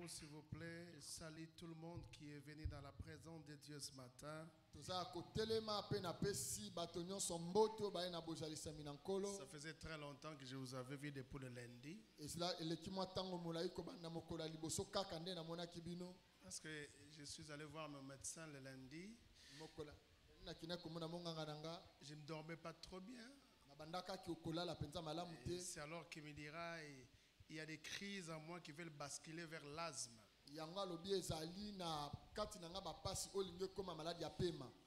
debout, s'il vous plaît. Salut tout le monde qui est venu dans la présence de Dieu ce matin. Ça faisait très longtemps que je vous avais vu depuis le lundi. Parce que je suis allé voir mon médecin le lundi. Je ne dormais pas trop bien. C'est alors qu'il me dira, il y a des crises en moi qui veulent basculer vers l'asthme.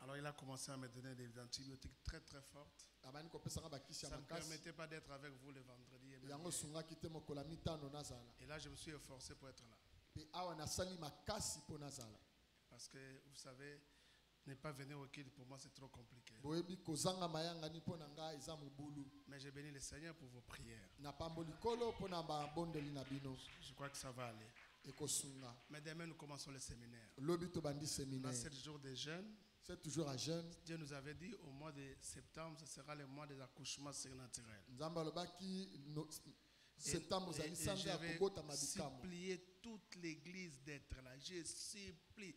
Alors il a commencé à me donner des antibiotiques très très fortes. Ça ne me permettait pas d'être avec vous le vendredi. Et là je me suis efforcé pour être là. Parce que vous savez, ne pas venir au culte pour moi c'est trop compliqué. Mais j'ai béni le Seigneur pour vos prières. Je crois que ça va aller. Mais demain nous commençons le séminaire. On a 7 jours de jeûne. Dieu nous avait dit au mois de septembre, ce sera le mois des accouchements surnaturels. Et je vais supplier toute l'église d'être là. Je supplie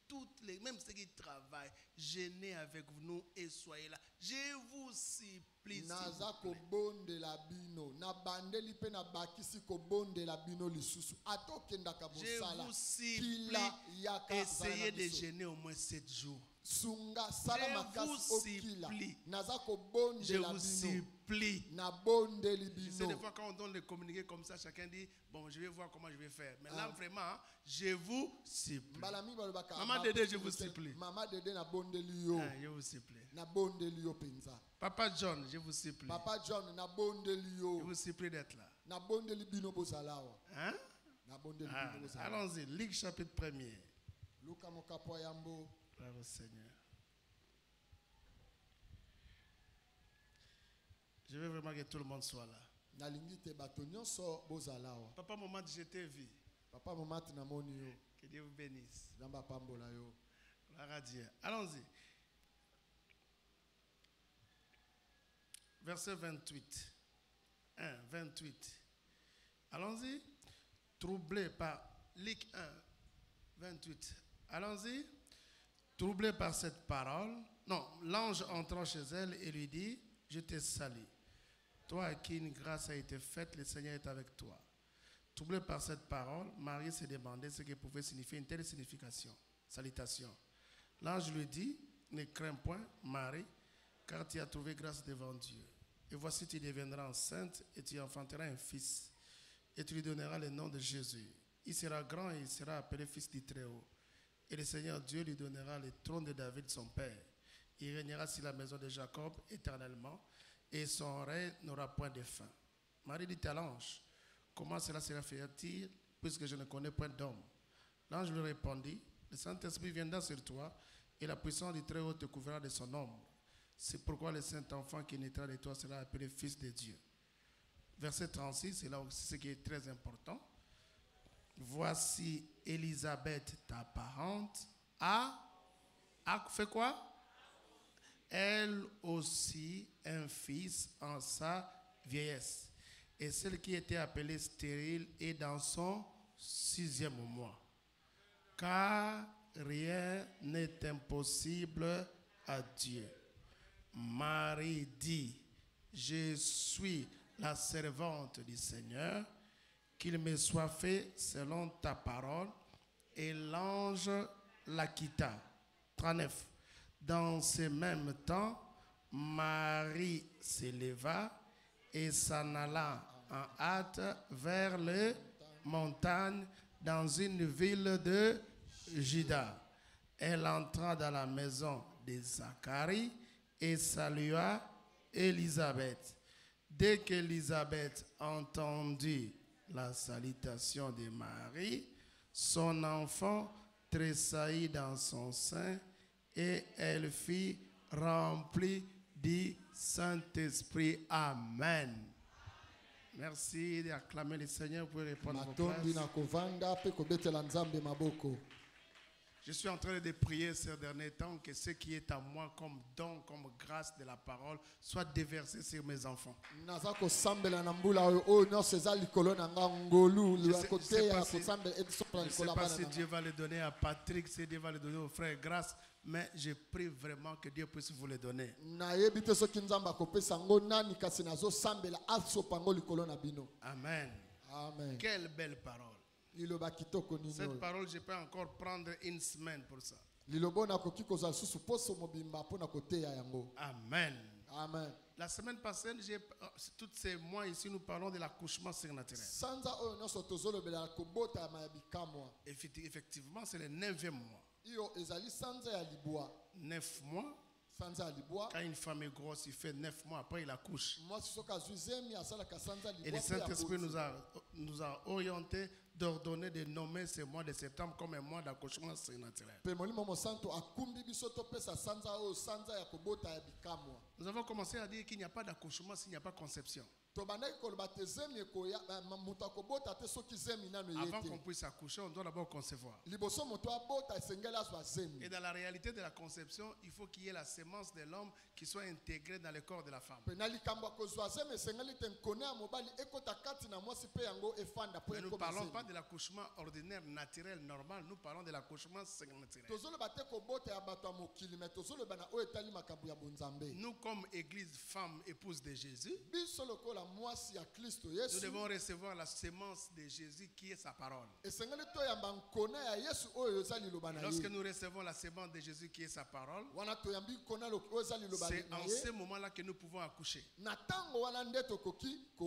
toutes les, même ceux qui travaillent, gênez avec nous et soyez là. Je vous supplie. Je vous supplie, essayez de gêner au moins 7 jours. Je vous supplie. Je vous supplie. Tu sais, des fois quand on donne le communiqué comme ça, chacun dit, bon, je vais voir comment je vais faire. Mais là, vraiment, je vous supplie. Maman Dédé, je vous supplie. Je vous supplie. Papa John, je vous supplie. Je vous supplie d'être là. Hein? Allons-y, Luc chapitre 1er. Gloire au Seigneur. Je veux vraiment que tout le monde soit là. Papa, maman, je t'ai vu. Que Dieu vous bénisse. Gloire à Dieu. Allons-y. Verset 28. 1, 28. Allons-y. Troublé par Luc 1, 28. Allons-y. Troublé par cette parole, non, l'ange entrant chez elle et lui dit, je te salue. Toi à qui une grâce a été faite, le Seigneur est avec toi. Troublé par cette parole, Marie s'est demandé ce que pouvait signifier une telle signification. Salutation. L'ange lui dit, ne crains point, Marie, car tu as trouvé grâce devant Dieu. Et voici, tu deviendras enceinte et tu enfanteras un fils. Et tu lui donneras le nom de Jésus. Il sera grand et il sera appelé fils du Très-Haut. Et le Seigneur Dieu lui donnera le trône de David, son père. Il régnera sur la maison de Jacob éternellement, et son règne n'aura point de fin. Marie dit à l'ange, comment cela sera fait-il, puisque je ne connais point d'homme? L'ange lui répondit, le Saint-Esprit viendra sur toi, et la puissance du Très-Haut te couvrira de son ombre. C'est pourquoi le Saint-Enfant qui naîtra de toi sera appelé Fils de Dieu. Verset 36, c'est là aussi ce qui est très important. Voici Élisabeth, ta parente, a fait quoi? Elle aussi un fils en sa vieillesse. Et celle qui était appelée stérile est dans son 6e mois. Car rien n'est impossible à Dieu. Marie dit, je suis la servante du Seigneur, qu'il me soit fait selon ta parole. Et l'ange la quitta. 39. Dans ce même temps, Marie s'éleva et s'en alla en hâte vers les montagnes dans une ville de Juda. Elle entra dans la maison de Zacharie et salua Élisabeth. Dès qu'Élisabeth entendit la salutation de Marie, son enfant tressaillit dans son sein et elle fut remplie du Saint-Esprit. Amen. Merci d'acclamer le Seigneur pour répondre à vos places. Je suis en train de prier ces derniers temps que ce qui est à moi comme don, comme grâce de la parole, soit déversé sur mes enfants. Je ne sais pas si Dieu va le donner à Patrick, si Dieu va le donner au frère grâce, mais je prie vraiment que Dieu puisse vous le donner. Amen. Amen. Quelle belle parole. Cette parole, je peux encore prendre une semaine pour ça. Amen. Amen. La semaine passée, tous ces mois ici, nous parlons de l'accouchement surnaturel. Effectivement, c'est le 9e mois. 9 mois. Quand une femme est grosse, il fait 9 mois, après il accouche. Et le Saint-Esprit nous a orientés d'ordonner de nommer ce mois de septembre comme un mois d'accouchement surnaturel. Nous avons commencé à dire qu'il n'y a pas d'accouchement s'il n'y a pas de conception. Avant qu'on puisse accoucher, on doit d'abord concevoir. Et dans la réalité de la conception, il faut qu'il y ait la sémence de l'homme qui soit intégrée dans le corps de la femme. Mais nous ne parlons pas de l'accouchement ordinaire, naturel, normal. Nous parlons de l'accouchement surnaturel. Nous, comme Église femme épouse de Jésus, nous devons recevoir la sémence de Jésus qui est sa parole. Lorsque nous recevons la sémence de Jésus qui est sa parole, c'est en ce moment-là que nous pouvons accoucher.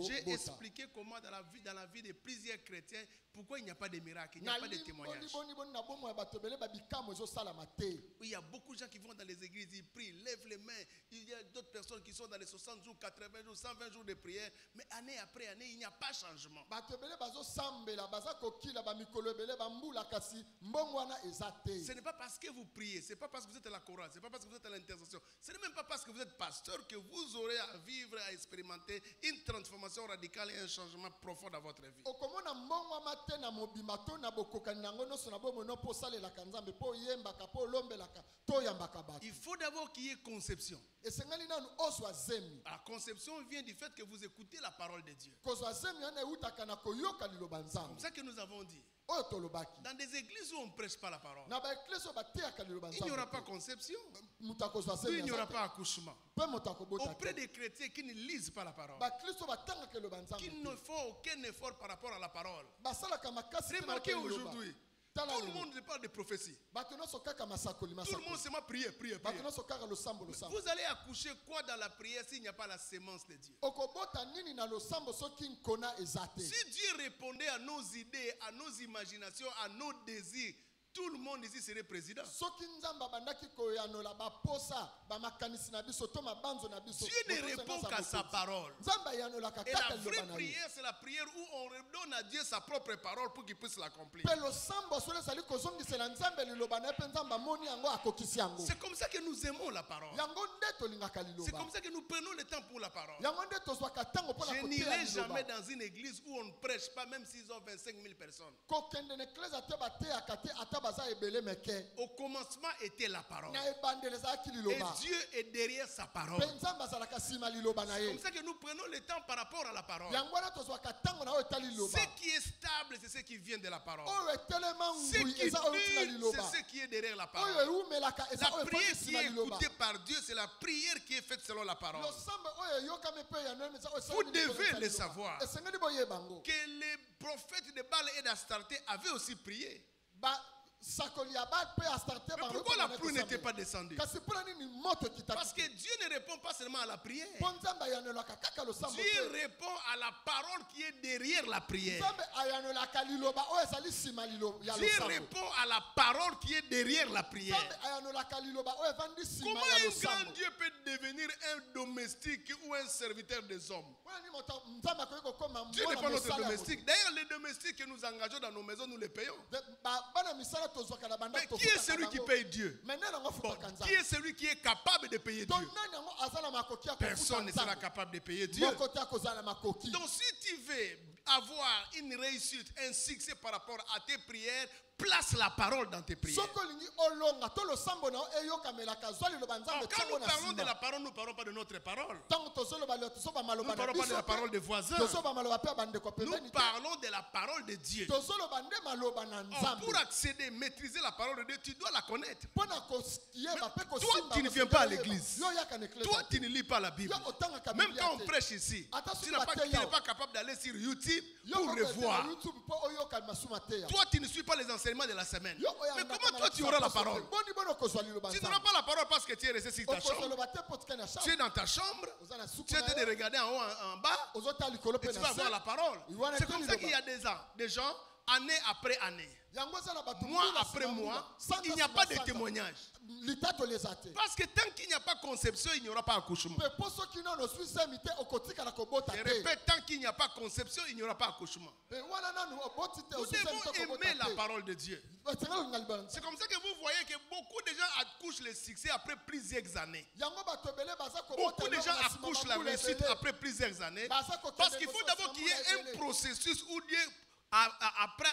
J'ai expliqué comment dans la vie de plusieurs chrétiens, pourquoi il n'y a pas de miracle, il n'y a pas de témoignage. Il y a beaucoup de gens qui vont dans les églises, ils prient, lèvent les mains. Il y a d'autres personnes qui sont dans les 60 jours, 80 jours, 120 jours de prière. Mais année après année, il n'y a pas de changement. Ce n'est pas parce que vous priez, ce n'est pas parce que vous êtes à la chorale, ce n'est pas parce que vous êtes à l'intercession, ce n'est même pas parce que vous êtes pasteur que vous aurez à vivre, à expérimenter une transformation radicale et un changement profond dans votre vie. Il faut d'abord qu'il y ait conception. La conception vient du fait que vous écoutez la parole de Dieu. C'est comme ça que nous avons dit. Dans des églises où on ne prêche pas la parole, il n'y aura pas conception, il n'y aura pas accouchement. Auprès des chrétiens qui ne lisent pas la parole, qui ne font aucun effort par rapport à la parole. Remarquez aujourd'hui, tout le monde ne parle de prophétie. Tout le monde seulement prier, prier, prier. Vous allez accoucher quoi dans la prière s'il n'y a pas la sémence de Dieu? Si Dieu répondait à nos idées, à nos imaginations, à nos désirs, tout le monde ici serait président. Dieu ne répond qu'à sa parole. Et la vraie prière, c'est la prière où on redonne à Dieu sa propre parole pour qu'il puisse l'accomplir. C'est comme ça que nous aimons la parole. C'est comme ça que nous prenons le temps pour la parole. Je n'irai jamais dans une église où on ne prêche pas, même s'ils ont 25 000 personnes. Au commencement était la parole. Et Dieu est derrière sa parole. C'est comme ça que nous prenons le temps par rapport à la parole. Ce qui est stable, c'est ce qui vient de la parole. Ce qui dure, c'est ce qui est derrière la parole. La prière qui est écoutée par Dieu, c'est la prière qui est faite selon la parole. Vous devez le savoir que les prophètes de Baal et d'Astarté avaient aussi prié. Mais pourquoi la pluie n'était pas descendue? Parce que Dieu ne répond pas seulement à la prière. Dieu répond à la parole qui est derrière la prière. Dieu répond à la parole qui est derrière la prière. Comment un grand Dieu peut devenir un domestique ou un serviteur des hommes? Dieu n'est pas notre domestique. D'ailleurs, les domestiques que nous engageons dans nos maisons, nous les payons. Mais qui est celui qui paye Dieu? Bon, qui est celui qui est capable de payer Dieu? Personne ne sera capable de payer Dieu. Donc si tu veux avoir une réussite, un succès par rapport à tes prières, place la parole dans tes prières. Quand nous parlons de la parole, nous ne parlons pas de notre parole. Nous ne parlons pas de la parole des voisins. Nous parlons de la parole de Dieu. Pour accéder, maîtriser la parole de Dieu, tu dois la connaître. Toi, tu ne viens pas à l'église. Toi, tu ne lis pas la Bible. Même quand on prêche ici, tu n'es pas capable d'aller sur YouTube pour revoir. Toi, tu ne suis pas les enseignements de la semaine. Mais comment toi, tu auras la parole? Tu n'auras pas la parole parce que tu es resté sur ta chambre. Tu es dans ta chambre. Tu es en train de regarder en haut, en bas. Et tu vas avoir la parole. C'est comme ça qu'il y a des gens, année après année, mois après mois, il n'y a pas de témoignage. Parce que tant qu'il n'y a pas conception, il n'y aura pas accouchement. Je répète, tant qu'il n'y a pas conception, il n'y aura pas accouchement. Nous devons aimer la parole de Dieu. C'est comme ça que vous voyez que beaucoup de gens accouchent le succès après plusieurs années. Beaucoup de gens accouchent la réussite après plusieurs années. Parce qu'il faut d'abord qu'il y ait un processus où Dieu après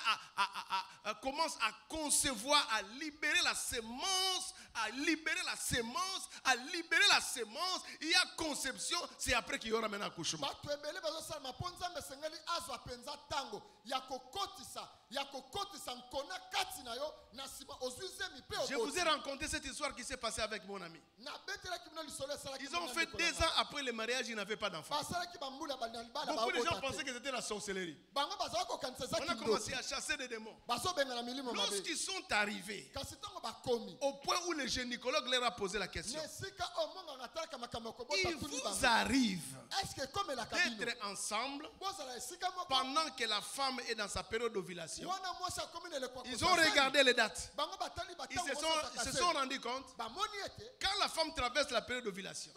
commence à concevoir, à libérer la sémence, il y a conception, c'est après qu'il y aura maintenant accouchement. Je vous ai raconté cette histoire qui s'est passée avec mon ami. Ils ont fait 2 ans après le mariage, ils n'avaient pas d'enfant. Beaucoup de gens pensaient que c'était la sorcellerie. On a commencé à chasser des démons. Lorsqu'ils sont arrivés au point où le gynécologue leur a posé la question, il vous arrive d'être ensemble pendant que la femme est dans sa période d'ovulation? Ils ont regardé les dates. Ils se sont rendus compte quand la femme traverse la période d'ovulation,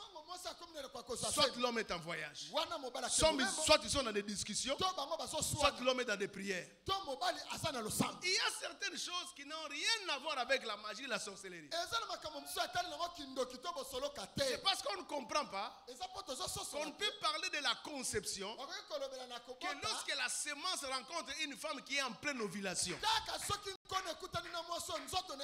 soit l'homme est en voyage, soit ils sont dans des discussions, soit l'homme est dans des prières. Il y a certaines choses qui n'ont rien à voir avec la magie et la sorcellerie. C'est parce qu'on ne comprend pas qu'on ne peut parler de la conception que lorsque la sémence rencontre une femme qui est en pleine ovulation.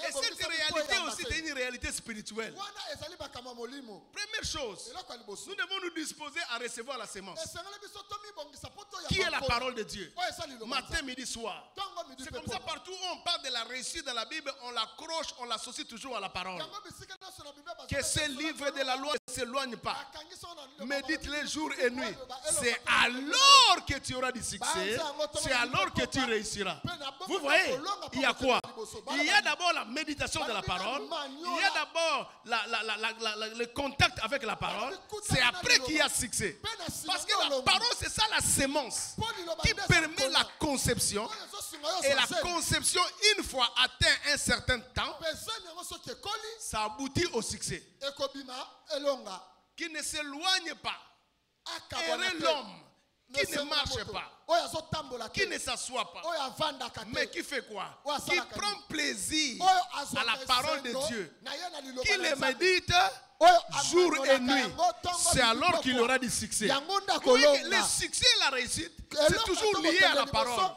Et cette réalité aussi est une réalité spirituelle. Première chose, nous devons nous disposer à recevoir la sémence, qui est la parole de Dieu. Matin, midi, soir. C'est comme ça partout où on parle de la réussite dans la Bible, on l'accroche, on l'associe toujours à la parole. Que ce livre de la loi ne s'éloigne pas. Médite-le jour et nuit. C'est alors que tu auras du succès. C'est alors que tu réussiras. Vous voyez, il y a quoi? Il y a d'abord la méditation de la parole. Il y a d'abord le contact avec la parole. C'est après qu'il y a succès. Parce que la parole, c'est ça la sémence qui permet la conception. Et la conception, une fois atteint un certain temps, ça aboutit au succès. Qui ne s'éloigne pas. Errer l'homme qui ne marche pas, qui ne s'assoit pas, mais qui fait quoi? Qui prend plaisir à la parole de Dieu, qui le médite jour et nuit. C'est alors qu'il aura du succès. Le succès et la réussite, c'est toujours lié à la parole.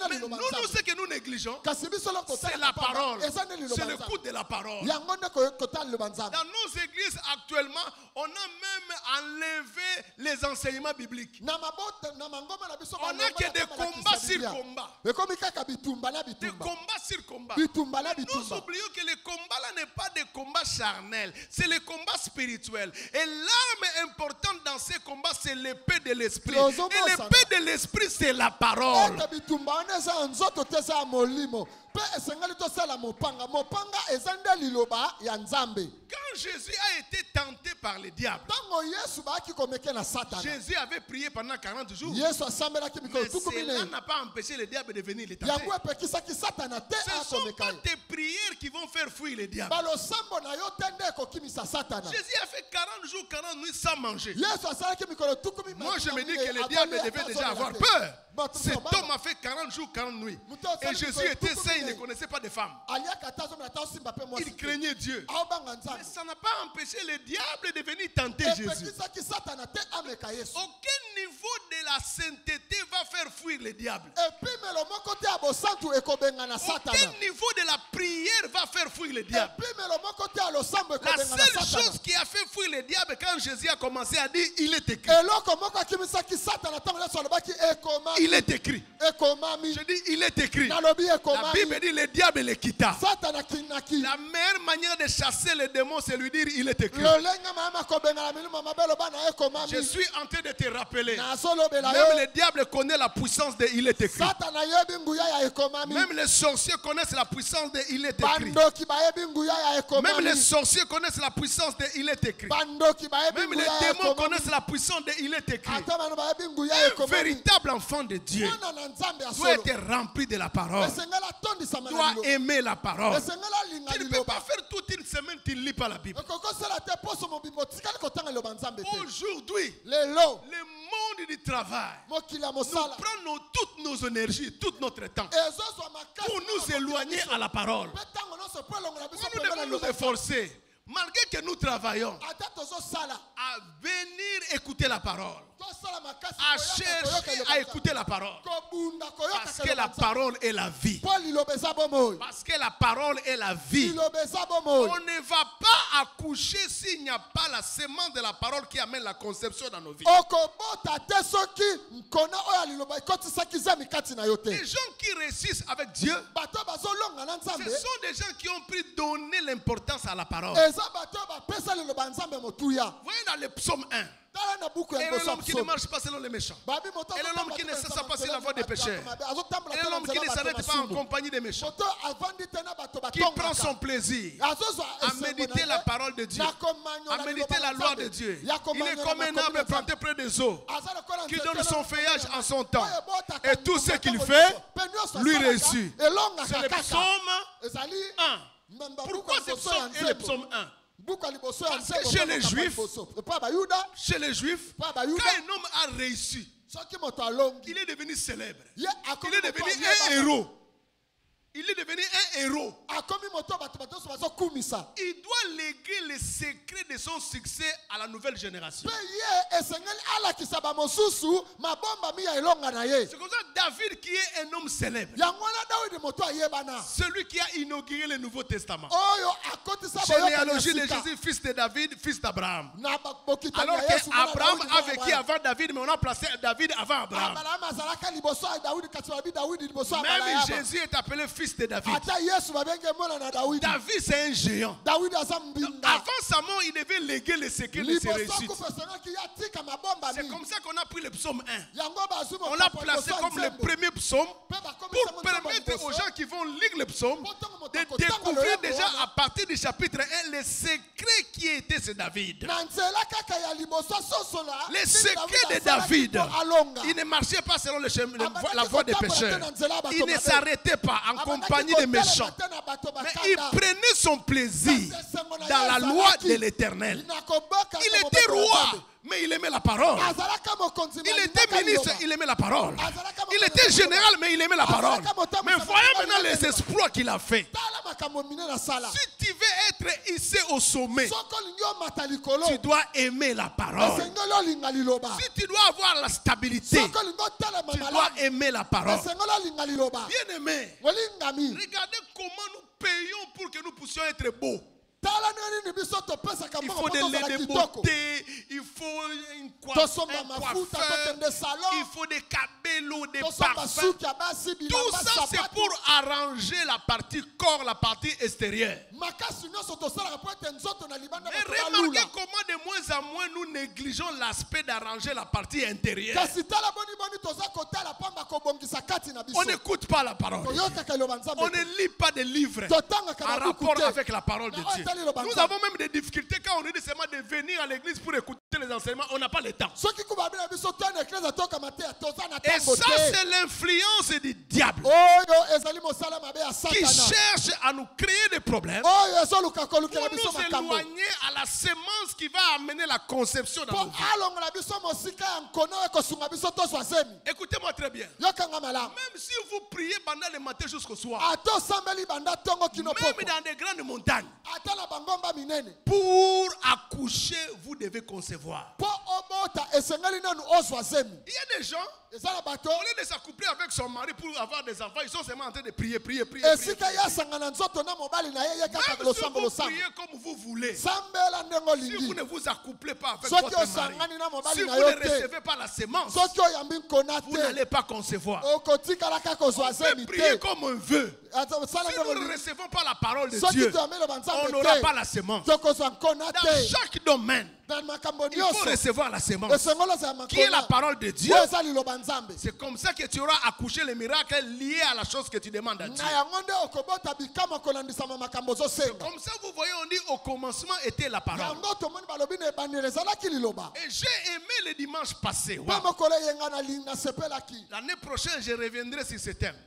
Mais nous, ce que nous négligeons, c'est la parole. C'est l'écoute de la parole. Dans nos églises actuellement, on a même enlevé les enseignements bibliques. On n'a que des combats sur combats. Des combats sur combats. Nous oublions que le combat là n'est pas des combats charnels. C'est le combat spirituel. Et l'arme importante dans ces combats, c'est l'épée de l'esprit. Et l'épée de l'esprit, c'est la parole. Quand Jésus a été tenté par le diable, Jésus avait prié pendant 40 jours. Mais cela n'a pas empêché le diable de venir le tenter. Ce ne sont pas tes prières qui vont faire fuir le diable. Jésus a fait 40 jours, 40 nuits sans manger. Moi je me dis que le diable devait déjà avoir peur. Cet homme a fait 40 jours, 40 nuits. Et Jésus était saint, il ne connaissait pas de femmes. Il craignait Dieu. Mais ça n'a pas empêché le diable de venir tenter Jésus. Aucun niveau de la la sainteté va faire fuir le diable. Aucun niveau de la prière va faire fuir le diable. La seule chose qui a fait fuir le diable quand Jésus a commencé à dire, il est écrit. Il est écrit. Je dis, il est écrit. La Bible dit, le diable le quitta. La meilleure manière de chasser les démons, c'est lui dire, il est écrit. Je suis en train de te rappeler. Même le diable connaît la puissance de il est écrit. Même les sorciers connaissent la puissance de il est écrit. Même les sorciers connaissent la puissance de il est écrit. Même les démons connaissent la puissance de il est écrit. Un véritable enfant de Dieu doit être rempli de la parole. Doit aimer la parole. Tu ne peux pas faire toute une semaine, tu ne lis pas la Bible. Aujourd'hui, le monde du travail nous prend toutes nos énergies, tout notre temps pour nous éloigner à la parole. Nous devons nous efforcer, malgré que nous travaillons, à venir écouter la parole, à chercher à écouter la parole. Parce que la parole est la vie. Parce que la parole est la vie. On ne va pas accoucher s'il n'y a pas la sémence de la parole qui amène la conception dans nos vies. Les gens qui réussissent avec Dieu, ce sont des gens qui ont pris donner l'importance à la parole. Vous voyez dans le psaume 1. Et l'homme qui ne marche pas selon les méchants. Et l'homme qui ne cesse pas sur la voie des pécheurs. Et l'homme qui ne s'arrête pas en compagnie des méchants. Qui prend son plaisir à méditer la parole de Dieu, à méditer la loi de Dieu. Il est comme un arbre planté près des eaux, qui donne son feuillage en son temps. Et tout ce qu'il fait, lui réussit. C'est le psaume 1. Pourquoi ce psaume est le psaume 1? Parce que chez les Juifs, quand un homme a réussi, il est devenu célèbre. Il est devenu un héros. Il est devenu un héros. Il doit léguer les secrets de son succès à la nouvelle génération. C'est comme ça David qui est un homme célèbre. Celui qui a inauguré le Nouveau Testament. Généalogie de Jésus, fils de David, fils d'Abraham. Alors qu'Abraham a vécu avant David, mais on a placé David avant Abraham. Même Jésus est appelé fils de David. David c'est un géant. Avant sa mort, il devait léguer les secrets de ses réussites. C'est comme ça qu'on a pris le psaume 1. On l'a placé comme le premier psaume pour permettre aux gens qui vont lire le psaume de découvrir déjà à partir du chapitre 1 les secrets qui étaient chez David. Les secrets de David. Il ne marchait pas selon la voie des pécheurs. Il ne s'arrêtait pas en compagnie des méchants. Mais il prenait son plaisir dans la loi de l'Éternel. Il était roi, mais il aimait la parole. Il était ministre, il aimait la parole. Il était général, mais il aimait la parole. Mais voyons maintenant les exploits qu'il a fait. Si tu veux être hissé au sommet, tu dois aimer la parole. Si tu dois avoir la stabilité, tu dois aimer la parole. Bien aimé, regardez comment nous payons pour que nous puissions être beaux. Il faut des laits de beauté, il faut un coiffeur, il faut des cabellos, des parfums. Tout ça c'est pour arranger la partie corps, la partie extérieure. Mais remarquez comment de moins en moins nous négligeons l'aspect d'arranger la partie intérieure. On n'écoute pas la parole. On ne lit pas de livres en rapport avec la parole de Dieu. Nous avons même des difficultés quand on nous dit seulement de venir à l'église pour écouter les enseignements. On n'a pas le temps. Et ça, c'est l'influence du diable qui cherche à nous créer des problèmes pour nous éloigner à la sémence qui va amener la conception dans nos vies. Écoutez-moi très bien. Même si vous priez pendant le matin jusqu'au soir, même dans des grandes montagnes, pour accoucher, vous devez concevoir. Il y a des gens, au lieu de s'accoupler avec son mari pour avoir des enfants, ils sont seulement en train de prier. Même si vous priez comme vous voulez, si vous ne vous accouplez pas avec votre mari, si vous ne recevez pas la sémence, vous n'allez pas concevoir. On peut prier comme on veut. Si nous ne recevons pas la parole de Dieu, on n'aura pas la sémence. Dans chaque domaine, il faut recevoir la sémence, qui est la parole de Dieu. C'est comme ça que tu auras accouché les miracles liés à la chose que tu demandes à Dieu. C'est comme ça, vous voyez, on dit au commencement était la parole. Et j'ai aimé le dimanche passé. Wow. L'année prochaine, je reviendrai sur ce thème.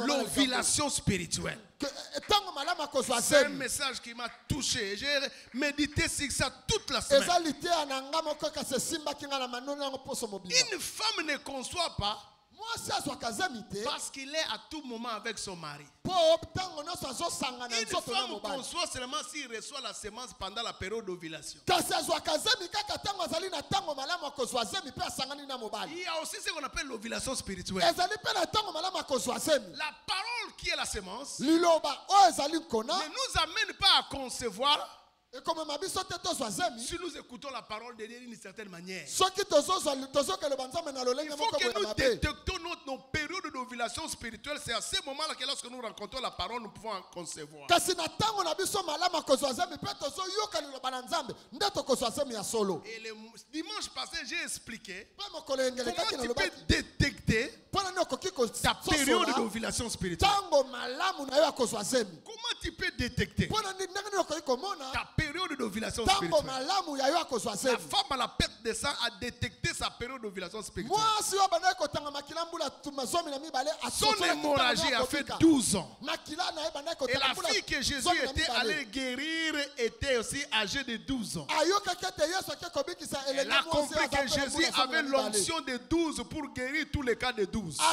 L'ovulation spirituelle. C'est un message qui m'a touché. J'ai médité sur ça toute la semaine. Une femme ne conçoit pas parce qu'il est à tout moment avec son mari. Une femme conçoit seulement s'il reçoit la sémence pendant la période d'ovulation. Il y a aussi ce qu'on appelle l'ovulation spirituelle. La parole qui est la sémence ne nous amène pas à concevoir si nous écoutons la parole de Dieu d'une certaine manière. Il faut que nous détectons nos périodes d'ovulation spirituelle. C'est à ce moment-là que lorsque nous rencontrons la parole, nous pouvons en concevoir. Et le dimanche passé, j'ai expliqué comment tu peux détecter ta période d'ovulation spirituelle. Comment tu peux détecter ta période d'ovulation spirituelle? La femme à la perte de sang a détecté sa période d'ovulation spirituelle. Son hémorragie a fait 12 ans. Et la fille que Jésus était allé guérir était aussi âgée de 12 ans. Elle a compris que Jésus avait l'onction de 12 pour guérir tous les cas de 12. Elle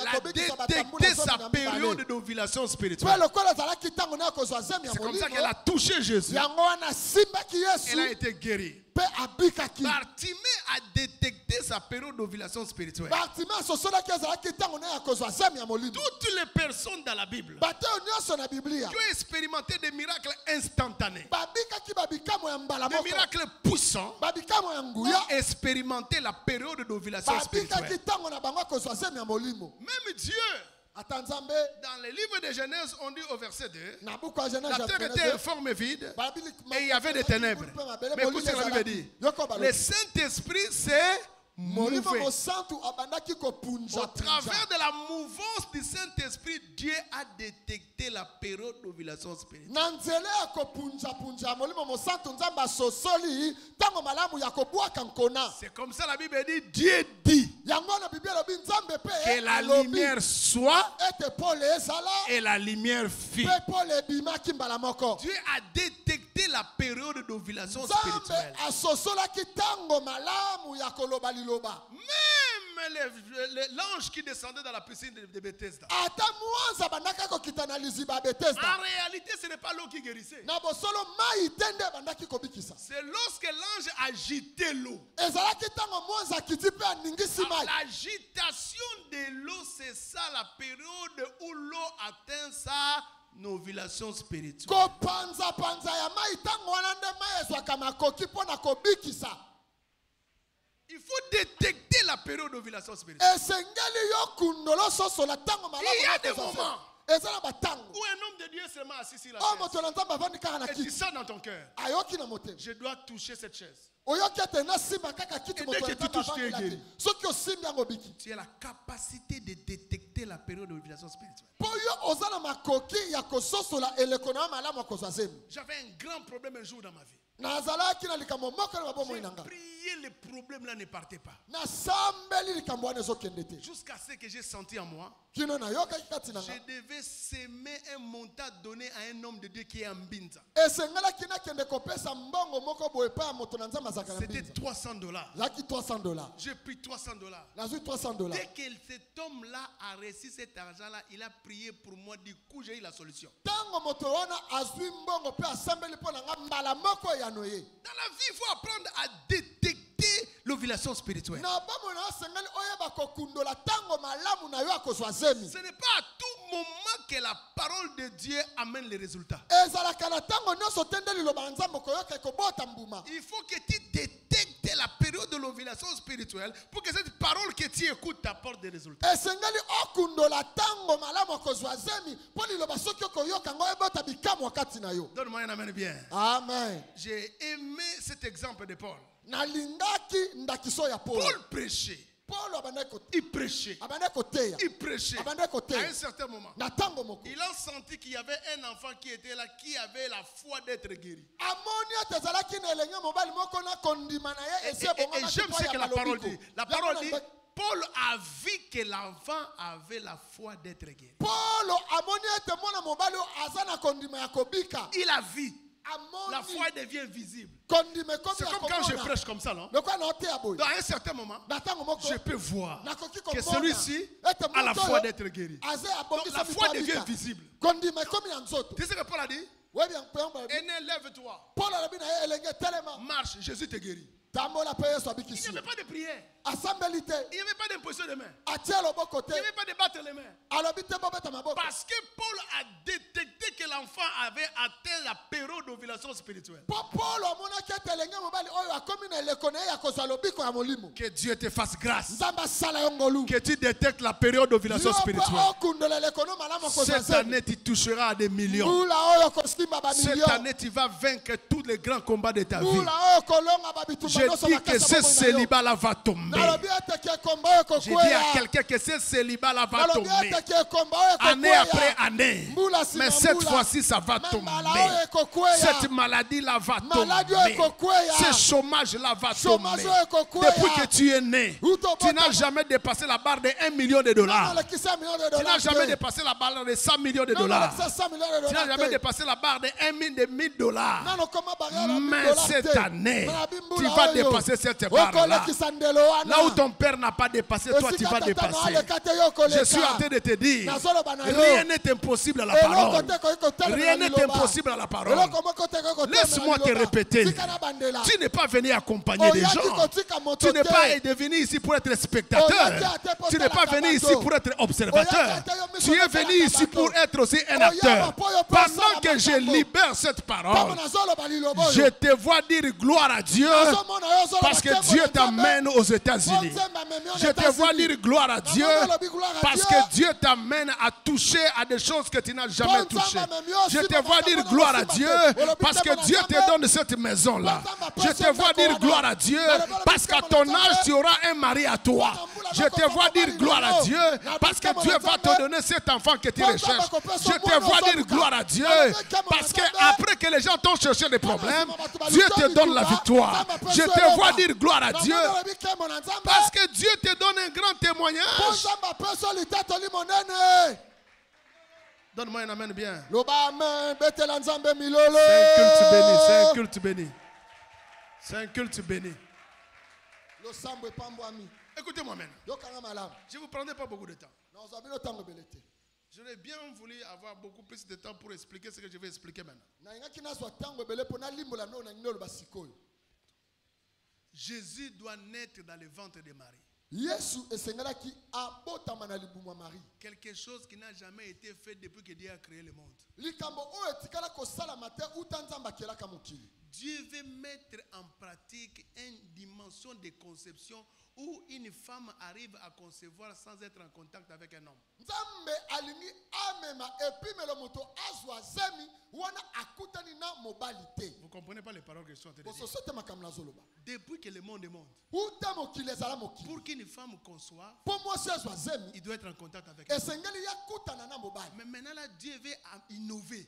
a détecté sa période d'ovulation spirituelle. C'est comme ça qu'elle a touché Jésus. Elle a été guérie. Bartimée a détecté sa période d'ovulation spirituelle. Toutes les personnes dans la Bible qui ont expérimenté des miracles instantanés, des miracles puissants, ont expérimenté la période d'ovulation spirituelle. Même Dieu, dans le livre de Genèse, on dit au verset 2, la terre était informe et vide et il y avait des ténèbres. Mais écoutez ce que la Bible dit. Le Saint-Esprit s'est mouvé. Au travers de la mouvance du Saint-Esprit, Dieu a détecté la période d'ovulation spirituelle. C'est comme ça la Bible dit, Dieu dit que la lumière soit et la lumière fit. Dieu a détecté la période d'ovulation spirituelle. Même l'ange qui descendait dans la piscine de Bethesda. En réalité, ce n'est pas l'eau qui guérissait. C'est lorsque l'ange agitait l'eau. L'agitation de l'eau, c'est ça la période où l'eau atteint sa ovulation spirituelle. Il faut détecter la période d'ovulation spirituelle. Il y a des moments où un homme de Dieu est seulement assis sur la chaise. Et tu sens dans ton cœur, je dois toucher cette chaise. Et dès que tu touches, tu es guéri. Tu as la capacité de détecter la période d'ovulation spirituelle. J'avais un grand problème un jour dans ma vie. J'ai prié, le problème là ne partait pas. Jusqu'à ce que j'ai senti en moi, je devais s'aimer un montant donné à un homme de Dieu qui est en Mbinza. C'était $300. J'ai pris $300. Dès que cet homme-là a reçu cet argent-là, il a prié pour moi. Du coup, j'ai eu la solution. la vie, il faut apprendre à détecter l'ovulation spirituelle. Ce n'est pas à tout moment que la parole de Dieu amène les résultats. Il faut que tu détectes la période de l'ovulation spirituelle pour que cette parole que tu écoutes t'apporte des résultats. Donne-moi un amen bien. Amen. J'ai aimé cet exemple de Paul. Paul prêchait. Il prêchait. Il prêchait. À un certain moment, il a senti qu'il y avait un enfant qui était là, qui avait la foi d'être guéri. Et j'aime ce que la parole dit. La parole dit, Paul a vu que l'enfant avait la foi d'être guéri. Il a vu. La foi devient visible. C'est comme quand je prêche comme ça, non? Dans un certain moment, je peux voir que celui-ci a la foi d'être guéri. Donc la foi devient visible. Tu sais ce que Paul a dit? Aîné, lève-toi. Marche, Jésus te guérit. Il n'y avait pas de prière. Il n'y avait pas d'imposition de main. Il n'y avait pas de battre les mains. Parce que Paul a détecté que l'enfant avait atteint la période d'ovulation spirituelle. Que Dieu te fasse grâce. Que tu détectes la période d'ovulation spirituelle. Cette année, tu toucheras à des millions. Cette année, tu vas vaincre tous les grands combats de ta vie. Je dis que ce célibat-là va tomber. Je dis à quelqu'un que ce célibat-là va tomber. Année après année. Mais cette fois-ci, ça va tomber. Cette maladie-là va tomber. Ce chômage-là va tomber. Depuis que tu es né, tu n'as jamais dépassé la barre de 1 million de dollars. Tu n'as jamais dépassé la barre de 100 millions de dollars. Tu n'as jamais dépassé la barre de 1000 dollars. Mais cette année, tu vas dépasser cette barre-là. Là où ton père n'a pas dépassé, toi tu vas dépasser. Je suis en train de te dire, rien n'est impossible à la parole. Rien n'est impossible à la parole. Laisse-moi te répéter. Tu n'es pas venu accompagner des gens. Tu n'es pas venu ici pour être spectateur. Tu n'es pas venu ici pour être observateur. Tu es venu ici pour être aussi un acteur. Pendant que je libère cette parole, je te vois dire gloire à Dieu. Parce que Dieu t'amène aux États-Unis. Je te vois dire gloire à Dieu. Parce que Dieu t'amène à toucher à des choses que tu n'as jamais touchées. Je te vois dire gloire à Dieu. Parce que Dieu te donne cette maison-là. Je te vois dire gloire à Dieu. Parce qu'à ton âge, tu auras un mari à toi. Je te vois dire gloire à Dieu. Parce que Dieu va te donner cet enfant que tu recherches. Je te vois dire gloire à Dieu. Parce qu'après que les gens t'ont cherché des problèmes, Dieu te donne la victoire. Je te vois dire gloire à Dieu. Parce que Dieu te donne un grand témoignage. Donne-moi un amen bien. C'est un culte béni. C'est un culte béni. C'est un culte béni. Écoutez-moi maintenant. Je ne vous prendrai pas beaucoup de temps. J'aurais bien voulu avoir beaucoup plus de temps pour expliquer ce que je vais expliquer maintenant. Jésus doit naître dans le ventre de Marie. Quelque chose qui n'a jamais été fait depuis que Dieu a créé le monde. Dieu veut mettre en pratique une dimension de conception où une femme arrive à concevoir sans être en contact avec un homme. Vous ne comprenez pas les paroles que je suis en train de dire. Depuis que le monde est monde, pour qu'une femme conçoive, il doit être en contact avec elle. Mais maintenant, là, Dieu veut innover.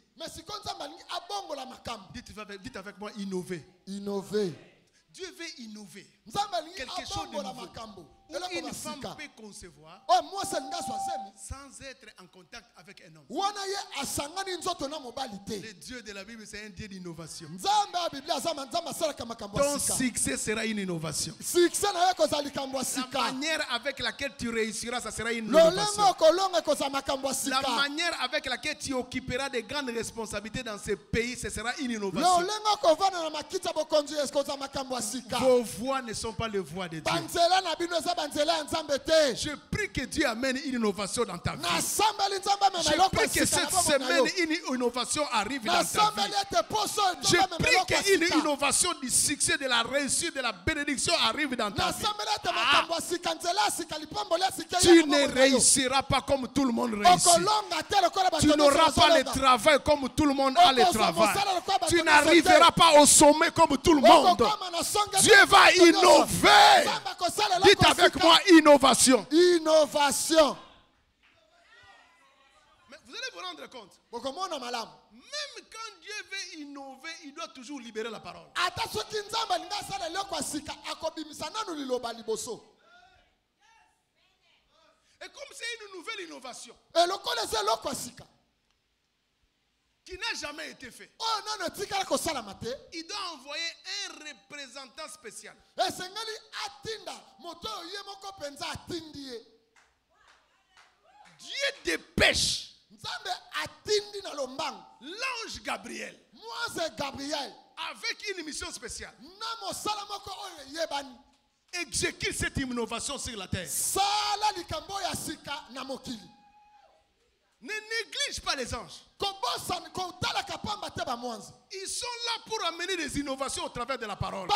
Dites avec moi, innover. Innover. Dieu veut innover. quelque chose de nouveau. Où une femme peut concevoir sans être en contact avec un homme. Le Dieu de la Bible, c'est un Dieu d'innovation. Ton succès sera une innovation. La manière avec laquelle tu réussiras, ça sera une innovation. La manière avec laquelle tu occuperas de grandes responsabilités dans ce pays, ce sera une innovation. Vos voix ne sont pas les voix de Dieu. Je prie que Dieu amène une innovation dans ta vie. Je prie que cette semaine, une innovation arrive dans ta vie. Je prie qu'une innovation du succès, de la réussite, de la bénédiction arrive dans ta vie. Tu ne réussiras pas comme tout le monde réussit. Tu n'auras pas le travail comme tout le monde a le travail. Tu n'arriveras pas au sommet comme tout le monde. Dieu va innover. Dites avec moi innovation. Innovation. Mais vous allez vous rendre compte. Même quand Dieu veut innover, il doit toujours libérer la parole. Et comme c'est une nouvelle innovation qui n'a jamais été faite, il doit envoyer un représentant spécial. Dieu dépêche l'ange Gabriel avec une mission spéciale. Exécute cette innovation sur la terre. Ne néglige pas les anges. Ils sont là pour amener des innovations au travers de la parole.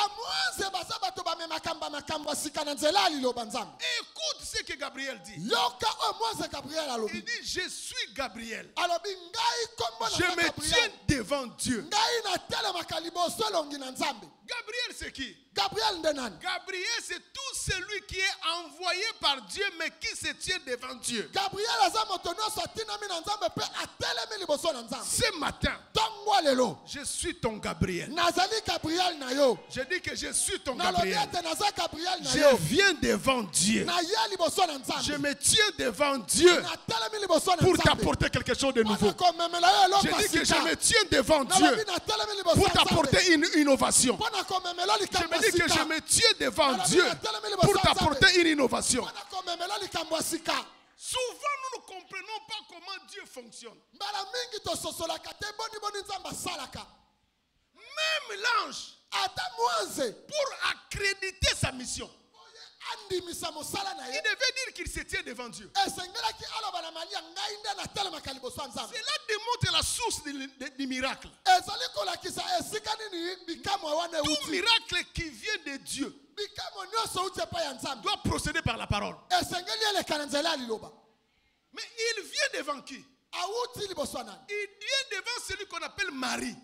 Écoute ce que Gabriel dit. Il dit, je suis Gabriel. Je me tiens devant Dieu. Gabriel c'est qui? Gabriel c'est tout celui qui est envoyé par Dieu mais qui se tient devant Dieu. Ce matin, je suis ton Gabriel. Je dis que je suis ton Gabriel. Je viens devant Dieu. Je me tiens devant Dieu pour t'apporter quelque chose de nouveau. Je dis que je me tiens devant Dieu pour t'apporter une innovation. Je me dis que je me tiens devant Dieu pour t'apporter une innovation. Souvent, nous ne comprenons pas comment Dieu fonctionne. Même l'ange, pour accréditer sa mission, il devait dire qu'il se tient devant Dieu. Cela démontre la source du miracle. Tout miracle qui vient de Dieu doit procéder par la parole. Mais il vient devant qui? Il vient devant celui qu'on appelle Marie.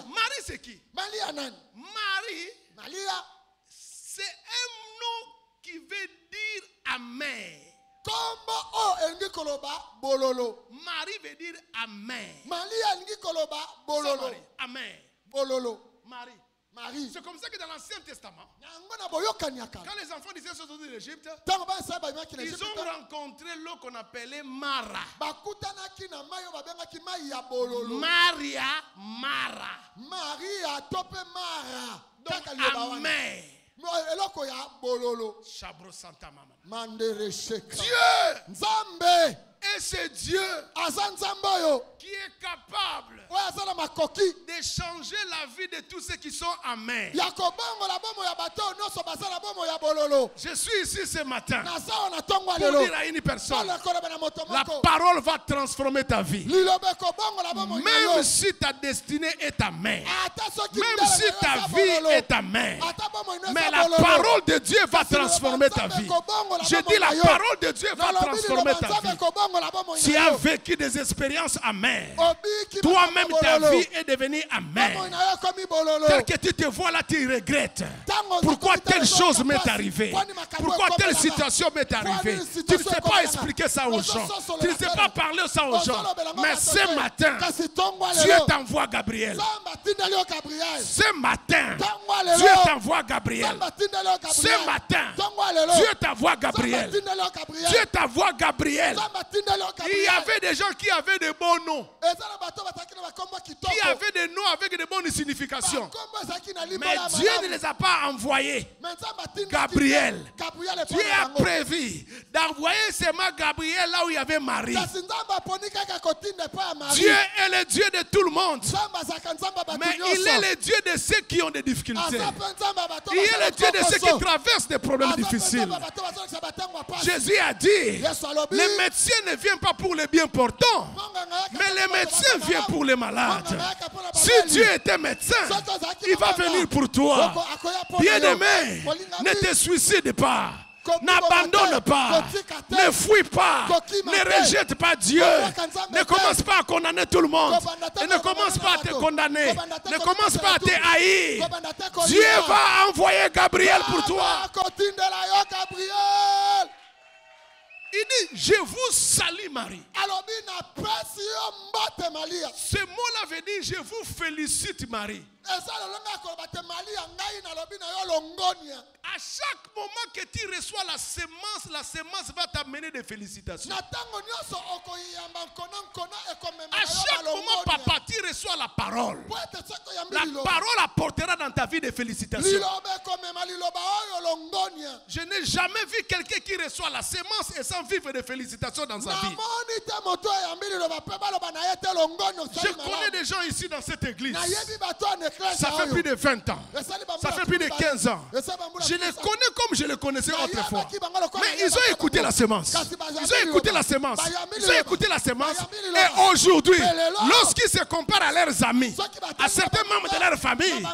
Marie c'est qui? Marie, c'est un nom qui veut dire amer. Marie veut dire amer. Amer. Marie. C'est comme ça que dans l'Ancien Testament, quand les enfants d'Israël sont sortis d'Égypte, ils ont rencontré l'eau qu'on appelait Mara. Donc, amer. Chabro Santa Mama. Dieu. Et c'est Dieu qui est capable de changer la vie de tous ceux qui sont amers. Je suis ici ce matin pour dire à une personne, la parole va transformer ta vie. Même si ta destinée est amère, même si ta vie est amère, mais la parole de Dieu va transformer ta vie. Je dis la parole de Dieu va transformer ta vie. Tu as vécu des expériences amères. amère. Toi-même, ta vie est devenue amère. Tel que tu te vois là, tu regrettes. Pourquoi telle chose m'est arrivée? Pourquoi telle situation m'est arrivée? Tu ne sais pas expliquer ça aux gens. Tu ne sais pas parler ça aux gens. Mais ce matin, Dieu t'envoie Gabriel. Ce matin, Dieu t'envoie Gabriel. Ce matin, Dieu t'envoie Gabriel. Dieu t'envoie Gabriel. Il y avait des gens qui avaient de bons noms. Qui avaient des noms avec de bonnes significations. Mais Dieu ne les a pas envoyés. Gabriel. Dieu a prévu d'envoyer seulement Gabriel là où il y avait Marie. Dieu est le Dieu de tout le monde. Mais il est le Dieu de ceux qui ont des difficultés. Il est le Dieu de ceux qui traversent des problèmes difficiles. Jésus a dit, les médecins ne viennent pas pour les bien portants, mais les médecins viennent pour les malades. Si Dieu était médecin, il va venir pour toi. Bien-aimé, ne te suicide pas. N'abandonne pas, ne fuis pas, ne rejette pas Dieu, ne commence pas à condamner tout le monde, et ne commence pas à te condamner, ne commence pas à te haïr. Dieu va envoyer Gabriel pour toi. Il dit, je vous salue Marie. Ce mot-là veut dire, je vous félicite Marie. À chaque moment que tu reçois la semence va t'amener des félicitations. À chaque moment, papa, tu reçois la parole. La parole apportera dans ta vie des félicitations. Je n'ai jamais vu quelqu'un qui reçoit la semence et sans vivre des félicitations dans sa vie. Je connais des gens ici dans cette église. Ça fait plus de 20 ans. Ça fait plus de 15 ans. Je les connais comme je les connaissais autrefois. Mais ils ont écouté la semence. Ils ont écouté la semence. Ils ont écouté la semence. Et aujourd'hui, lorsqu'ils se comparent à leurs amis, à certains membres de leur famille,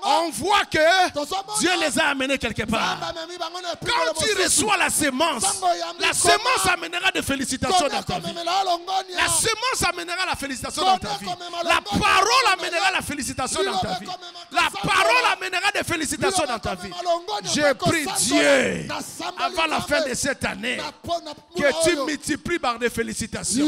on voit que Dieu les a amenés quelque part. Quand tu reçois la semence amènera des félicitations dans ta vie. La semence amènera la félicitation dans ta vie. La parole amènera la félicitation dans ta vie. La parole amènera des félicitations dans ta vie. Je prie Dieu, avant la fin de cette année, que tu multiplies par des félicitations.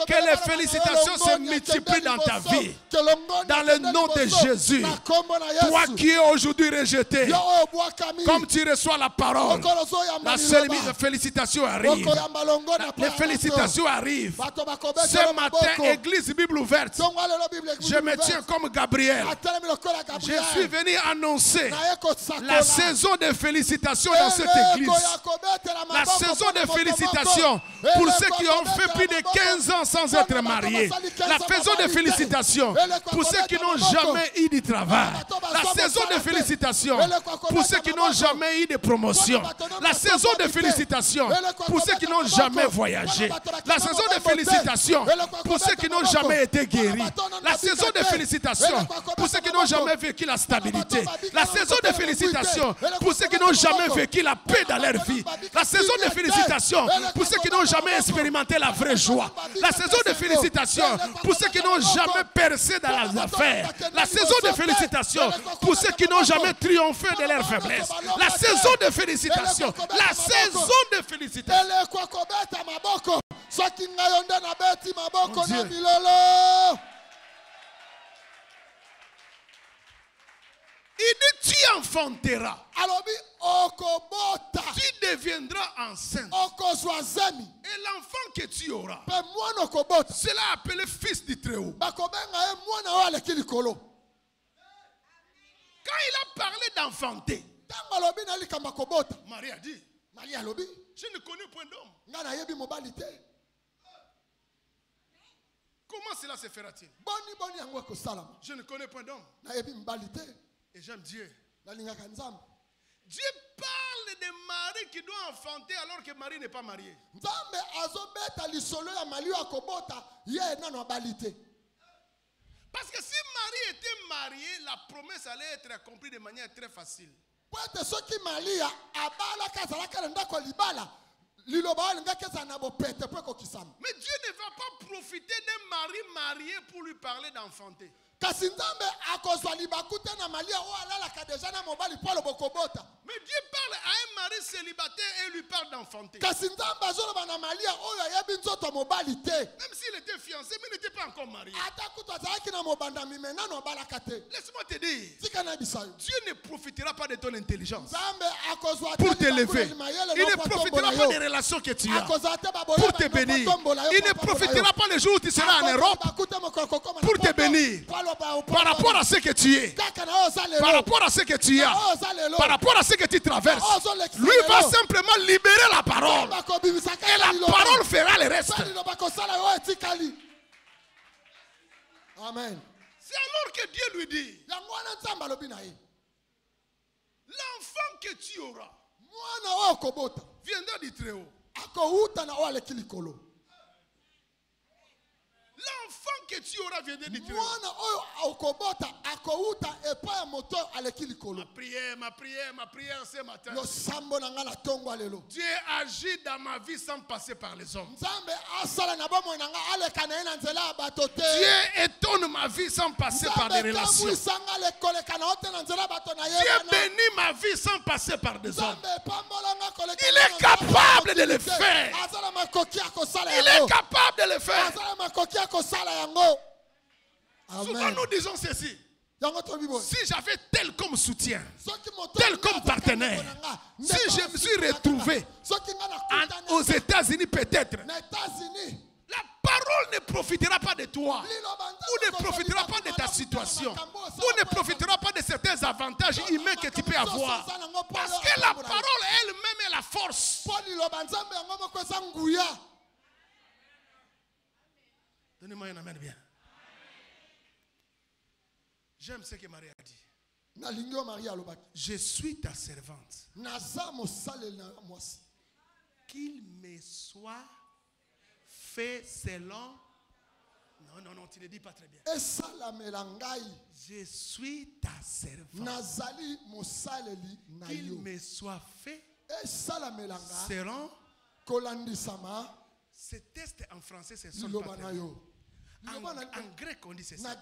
Que les félicitations se multiplient dans ta vie. Dans le nom de Jésus. Toi qui es aujourd'hui rejeté, comme tu reçois la parole, la seule félicitation arrive. Les félicitations arrivent. Ce matin, Église Bible ouverte, je me tiens comme Gabriel. Je suis venu annoncer la saison de félicitations dans cette église. La saison de félicitations pour ceux qui ont fait plus de 15 ans sans être mariés. La saison de félicitations pour ceux qui n'ont jamais eu de travail. La saison de félicitations pour ceux qui n'ont jamais eu de promotion. La saison de félicitations pour ceux qui n'ont jamais voyagé. La saison de félicitations pour ceux qui n'ont jamais été guéris. La saison de félicitations pour ceux qui n'ont jamais vécu la stabilité. La saison de félicitations pour ceux qui n'ont jamais vécu la paix dans leur vie. La saison de félicitations pour ceux qui n'ont jamais expérimenté la vraie joie. La saison de félicitations pour ceux qui n'ont jamais percé dans les affaires. La saison de félicitations pour ceux qui n'ont jamais triomphé de leur faiblesse. La saison de félicitations. La saison de félicitations. Mon Dieu. Il dit, tu enfanteras. Tu deviendras enceinte. Et l'enfant que tu auras sera appelé fils du Très-Haut. Quand il a parlé d'enfanter, Marie a dit, je ne connais point d'homme. Comment cela se fera-t-il? Je ne connais point d'homme. Et j'aime Dieu. Dieu parle de Marie qui doit enfanter alors que Marie n'est pas mariée. Parce que si Marie était mariée, la promesse allait être accomplie de manière très facile. Mais Dieu ne va pas profiter d'un mari marié pour lui parler d'enfanter. Mais Dieu parle à un mari célibataire et lui parle d'enfanter. Même s'il était fiancé, mais il n'était pas encore marié. Laisse-moi te dire, Dieu ne profitera pas de ton intelligence pour t'élever. Il ne profitera pas des relations que tu as pour te bénir. Il ne profitera pas les jours où tu seras en Europe pour te bénir. Par rapport à ce que tu es, par rapport à ce que tu as, par rapport à ce que tu traverses, lui va simplement libérer la parole. Et la parole fera le reste. Amen. C'est alors que Dieu lui dit, l'enfant que tu auras viendra du Très-Haut. L'enfant que tu auras viendra du Très-Haut. Ma prière ce matin. Dieu agit dans ma vie sans passer par les hommes. Dieu étonne ma vie sans passer par des relations. Dieu bénit ma vie sans passer par des hommes. Il est capable de le faire. Il est capable de le faire. Souvent nous disons ceci. Si j'avais tel comme soutien, tel comme partenaire, si je me suis retrouvé aux États-Unis peut-être, la parole ne profitera pas de toi, ou ne profitera pas de ta situation, ou ne profitera pas de certains avantages humains que tu peux avoir. Parce que la parole elle-même est la force. Donnez-moi un amen bien. J'aime ce que Marie a dit. Je suis ta servante. Qu'il me soit fait selon. Non, tu ne dis pas très bien. Je suis ta servante. Qu'il me soit fait selon. Ce test en français, c'est son partenaire. En grec, on dit c'est ça.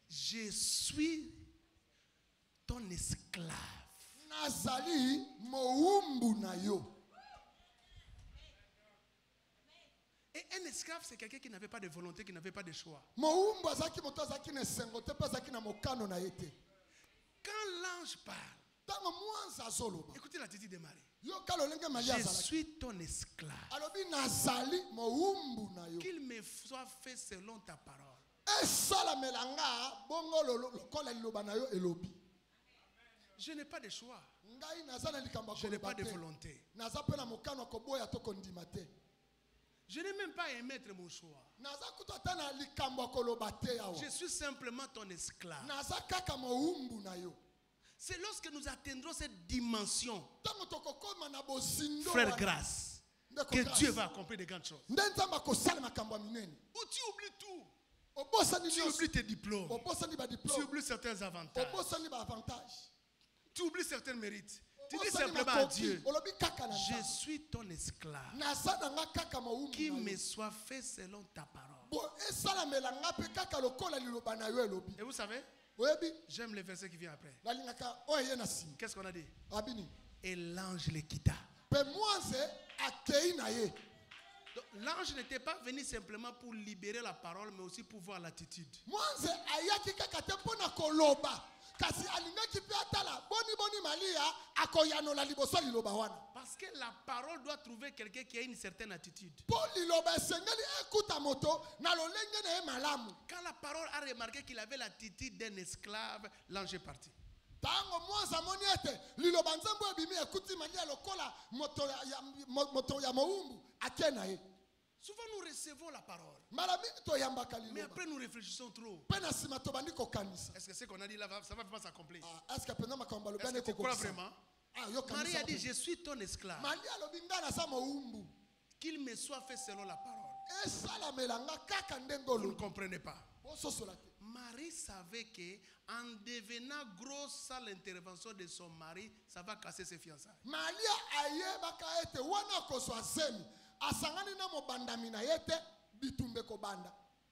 Je suis ton esclave. Et un esclave, c'est quelqu'un qui n'avait pas de volonté, qui n'avait pas de choix. Quand l'ange parle, écoutez l'attitude de Marie. Je suis ton esclave. Qu'il me soit fait selon ta parole. Je n'ai pas de choix. Je n'ai pas de volonté. Je n'ai même pas à émettre mon choix. Je suis simplement ton esclave. C'est lorsque nous atteindrons cette dimension, frère Grâce, que Dieu va accomplir de grandes choses. Où tu oublies tout. Tu oublies tes diplômes. Tu oublies certains avantages. Tu oublies certains mérites. Tu dis simplement à Dieu, je suis ton esclave. Qu'il me soit fait selon ta parole. Et vous savez, j'aime le verset qui vient après. Qu'est-ce qu'on a dit? Et l'ange les quitta. L'ange n'était pas venu simplement pour libérer la parole, mais aussi pour voir l'attitude. Parce que la parole doit trouver quelqu'un qui a une certaine attitude. Quand la parole a remarqué qu'il avait l'attitude d'un esclave, l'ange est parti. Souvent nous recevons la parole, mais après nous réfléchissons trop. Est-ce que ce qu'on a dit là, ça va pas s'accomplir? Est-ce que tu crois vraiment? Marie a dit, je suis ton esclave. Qu'il me soit fait selon la parole. Vous ne comprenez pas. Marie savait que en devenant grosse à l'intervention de son mari, ça va casser ses fiançailles.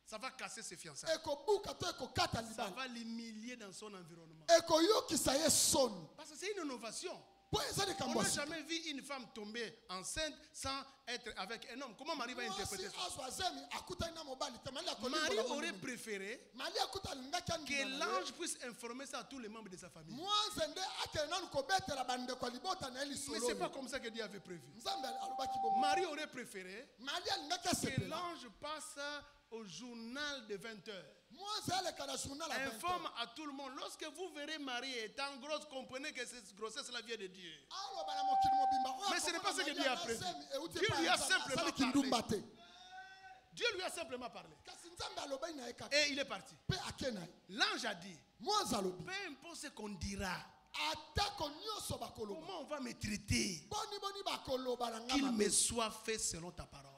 Ça va casser ses fiançailles. Ça va l'humilier dans son environnement. Parce que c'est une innovation. On n'a jamais vu une femme tomber enceinte sans être avec un homme. Comment Marie va interpréter ça? Marie aurait préféré que l'ange puisse informer ça à tous les membres de sa famille. Mais ce n'est pas comme ça que Dieu avait prévu. Marie aurait préféré que l'ange passe au journal de 20 heures. Informe à tout le monde. Lorsque vous verrez Marie étant grosse, comprenez que cette grossesse-là vient de Dieu. Mais ce n'est pas ce que Dieu a prévu. Dieu lui a simplement parlé. Dieu lui a simplement parlé. Et il est parti. L'ange a dit, peu importe ce qu'on dira, comment on va me traiter, qu'il me soit fait selon ta parole.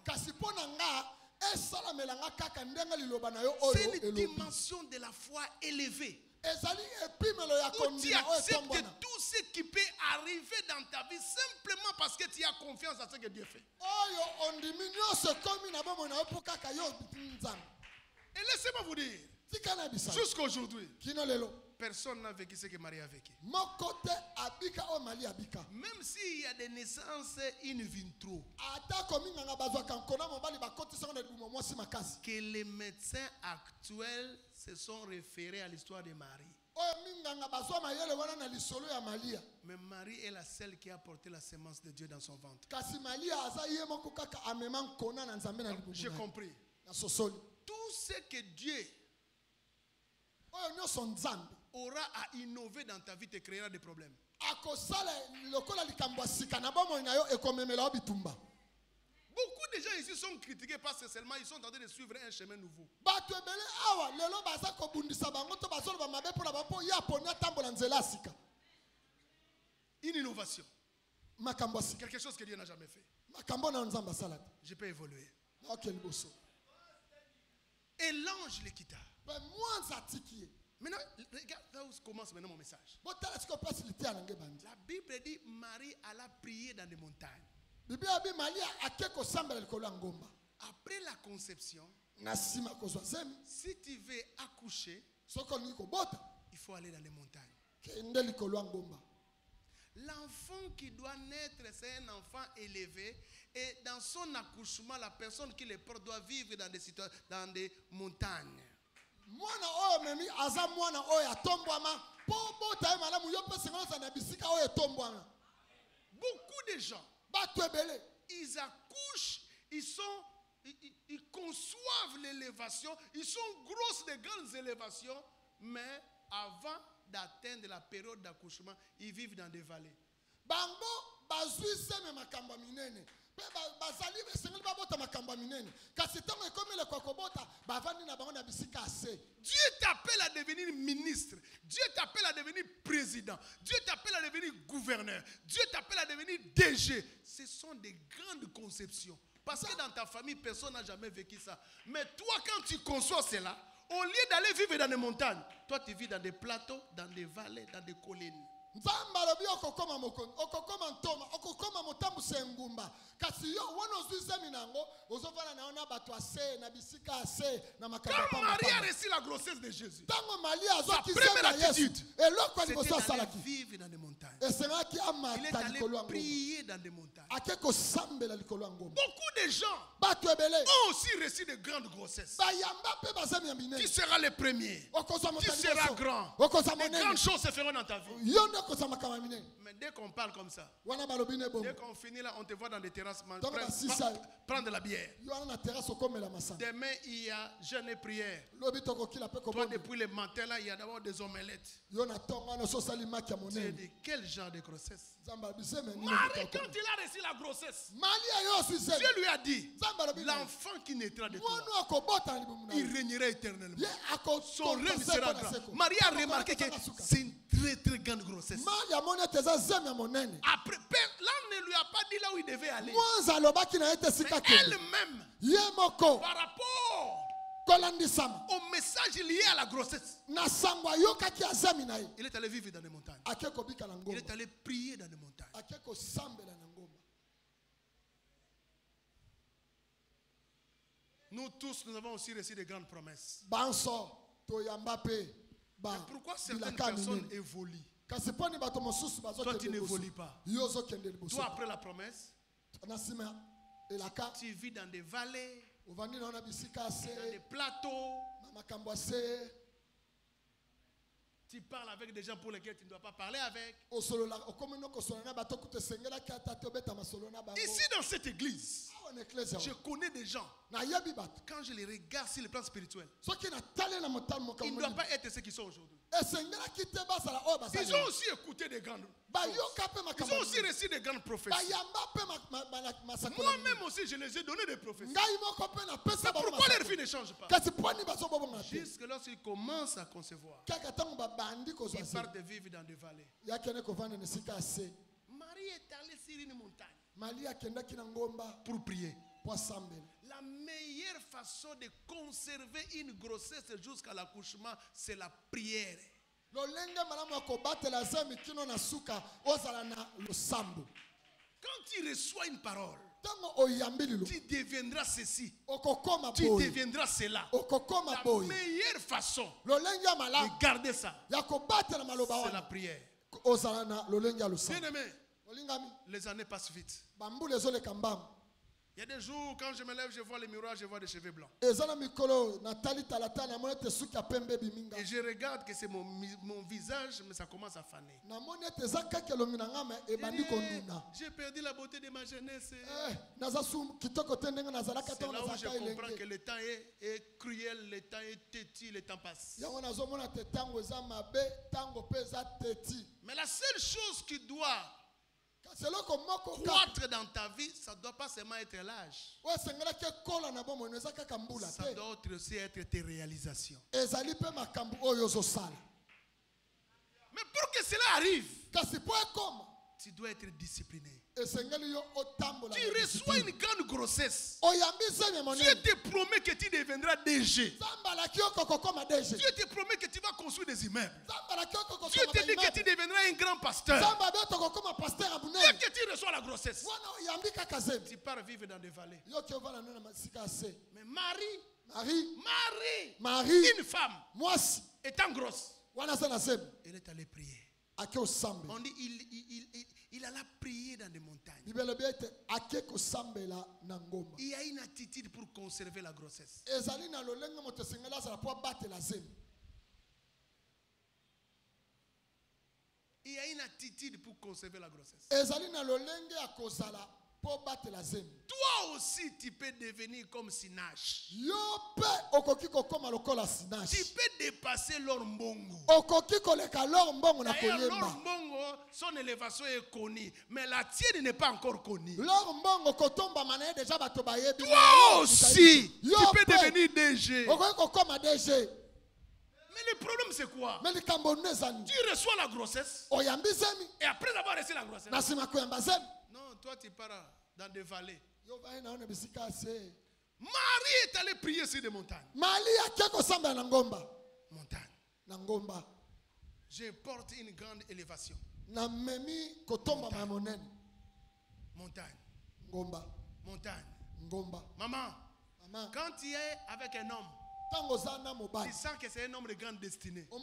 C'est une dimension de la foi élevée. Où tu acceptes tout ce qui peut arriver dans ta vie simplement parce que tu as confiance à ce que Dieu fait. Et laissez-moi vous dire, jusqu'à aujourd'hui, personne n'a vécu ce que Marie a vécu. Même s'il y a des naissances in vitro, que les médecins actuels se sont référés à l'histoire de Marie. Mais Marie est la seule qui a porté la semence de Dieu dans son ventre. J'ai compris. Tout ce que Dieu aura à innover dans ta vie te créera des problèmes. Beaucoup de gens ici sont critiqués parce que seulement ils sont en train de suivre un chemin nouveau. Une innovation. Quelque chose que Dieu n'a jamais fait. Je peux évoluer. Et l'ange les quitta. Maintenant, regarde là où commence maintenant mon message. La Bible dit Marie alla prier dans des montagnes. Après la conception, si tu veux accoucher, il faut aller dans les montagnes. L'enfant qui doit naître, c'est un enfant élevé. Et dans son accouchement, la personne qui le porte doit vivre dans des montagnes. Beaucoup de gens, ils accouchent, ils conçoivent l'élévation, ils sont grosses de grandes élévations, mais avant d'atteindre la période d'accouchement, ils vivent dans des vallées. Dieu t'appelle à devenir ministre. Dieu t'appelle à devenir président. Dieu t'appelle à devenir gouverneur. Dieu t'appelle à devenir DG. Ce sont des grandes conceptions. Parce que dans ta famille, personne n'a jamais vécu ça. Mais toi, quand tu conçois cela, au lieu d'aller vivre dans des montagnes, toi tu vis dans des plateaux, dans des vallées, dans des collines. Quand Marie a reçu la grossesse de Jésus, sa première attitude, c'était d'aller vivre dans des montagnes. Il est allé prier dans des montagnes. Beaucoup de gens ont aussi reçu de grandes grossesses. Tu seras le premier. Tu seras grand. Les grandes choses se feront dans ta vie. Mais dès qu'on parle comme ça, dès qu'on finit là, on te voit dans des terrasses prendre de la bière. Demain, il y a jeûne et prière. Toi, depuis le matin là, il y a d'abord des omelettes. Tu dis, quel genre de grossesse? Marie, quand il a reçu la grossesse, Dieu lui a dit, l'enfant qui naîtra de toi, il régnera éternellement. Son règne sera grand. Marie a remarqué que c'est une très très grande grossesse. Après, l'ange ne lui a pas dit là où il devait aller. Mais elle-même, par rapport au message lié à la grossesse, il est allé vivre dans les montagnes. Il est allé prier dans les montagnes. Nous tous, nous avons aussi reçu des grandes promesses. Mais pourquoi certaines personnes évoluent? Toi, tu n'évolues pas. Toi, après la promesse, tu vis dans des vallées, dans des plateaux. Tu parles avec des gens pour lesquels tu ne dois pas parler avec. Ici, dans cette église, je connais des gens. Quand je les regarde sur le plan spirituel, ils ne doivent pas être ceux qui sont aujourd'hui. Ils ont aussi écouté des grandes choses. Ils ont aussi reçu des grandes prophéties. Moi-même aussi, je les ai donné des prophéties. C'est pourquoi leur vie ne change pas. Jusque lorsqu'ils commencent à concevoir, ils partent de vivre dans des vallées. Marie est allée sur une montagne pour prier. La meilleure façon de conserver une grossesse jusqu'à l'accouchement, c'est la prière. Quand tu reçois une parole, tu deviendras ceci, tu deviendras cela. La meilleure façon de garder ça, c'est la prière. Bien-aimé, les années passent vite. Il y a des jours, quand je me lève, je vois les miroirs, je vois des cheveux blancs. Et je regarde que c'est mon visage, mais ça commence à faner. J'ai perdu la beauté de ma jeunesse. C'est là où je comprends que le temps est cruel, le temps est têtu, le temps passe. Mais la seule chose qui doit croître dans ta vie, ça ne doit pas seulement être l'âge. Ça doit aussi être tes réalisations. Mais pour que cela arrive, tu dois être discipliné. Tu reçois une grande grossesse. Dieu te promet que tu deviendras DG. Dieu te promet que tu vas construire des immeubles. Dieu te dit que tu deviendras un grand pasteur. Dès que tu reçois la grossesse, tu pars vivre dans des vallées. Mais Marie, une femme, étant grosse, elle est allée prier. On dit il alla prier dans des montagnes. Il y a une attitude pour conserver la grossesse. Il y a une attitude pour conserver la grossesse. Toi aussi, tu peux devenir comme Sinach. Tu peux dépasser l'Orbongo. D'ailleurs, l'Orbongo, son élévation est connue, mais la tienne n'est pas encore connue. Toi aussi, tu peux devenir DG. Mais le problème, c'est quoi? Tu reçois la grossesse, et après avoir reçu la grossesse, non, toi tu pars dans des vallées. Marie est allée prier sur des montagnes. Montagne. Je porte une grande élévation. Montagne. Maman, quand tu es avec un homme, tu sens que c'est un homme de grande destinée. La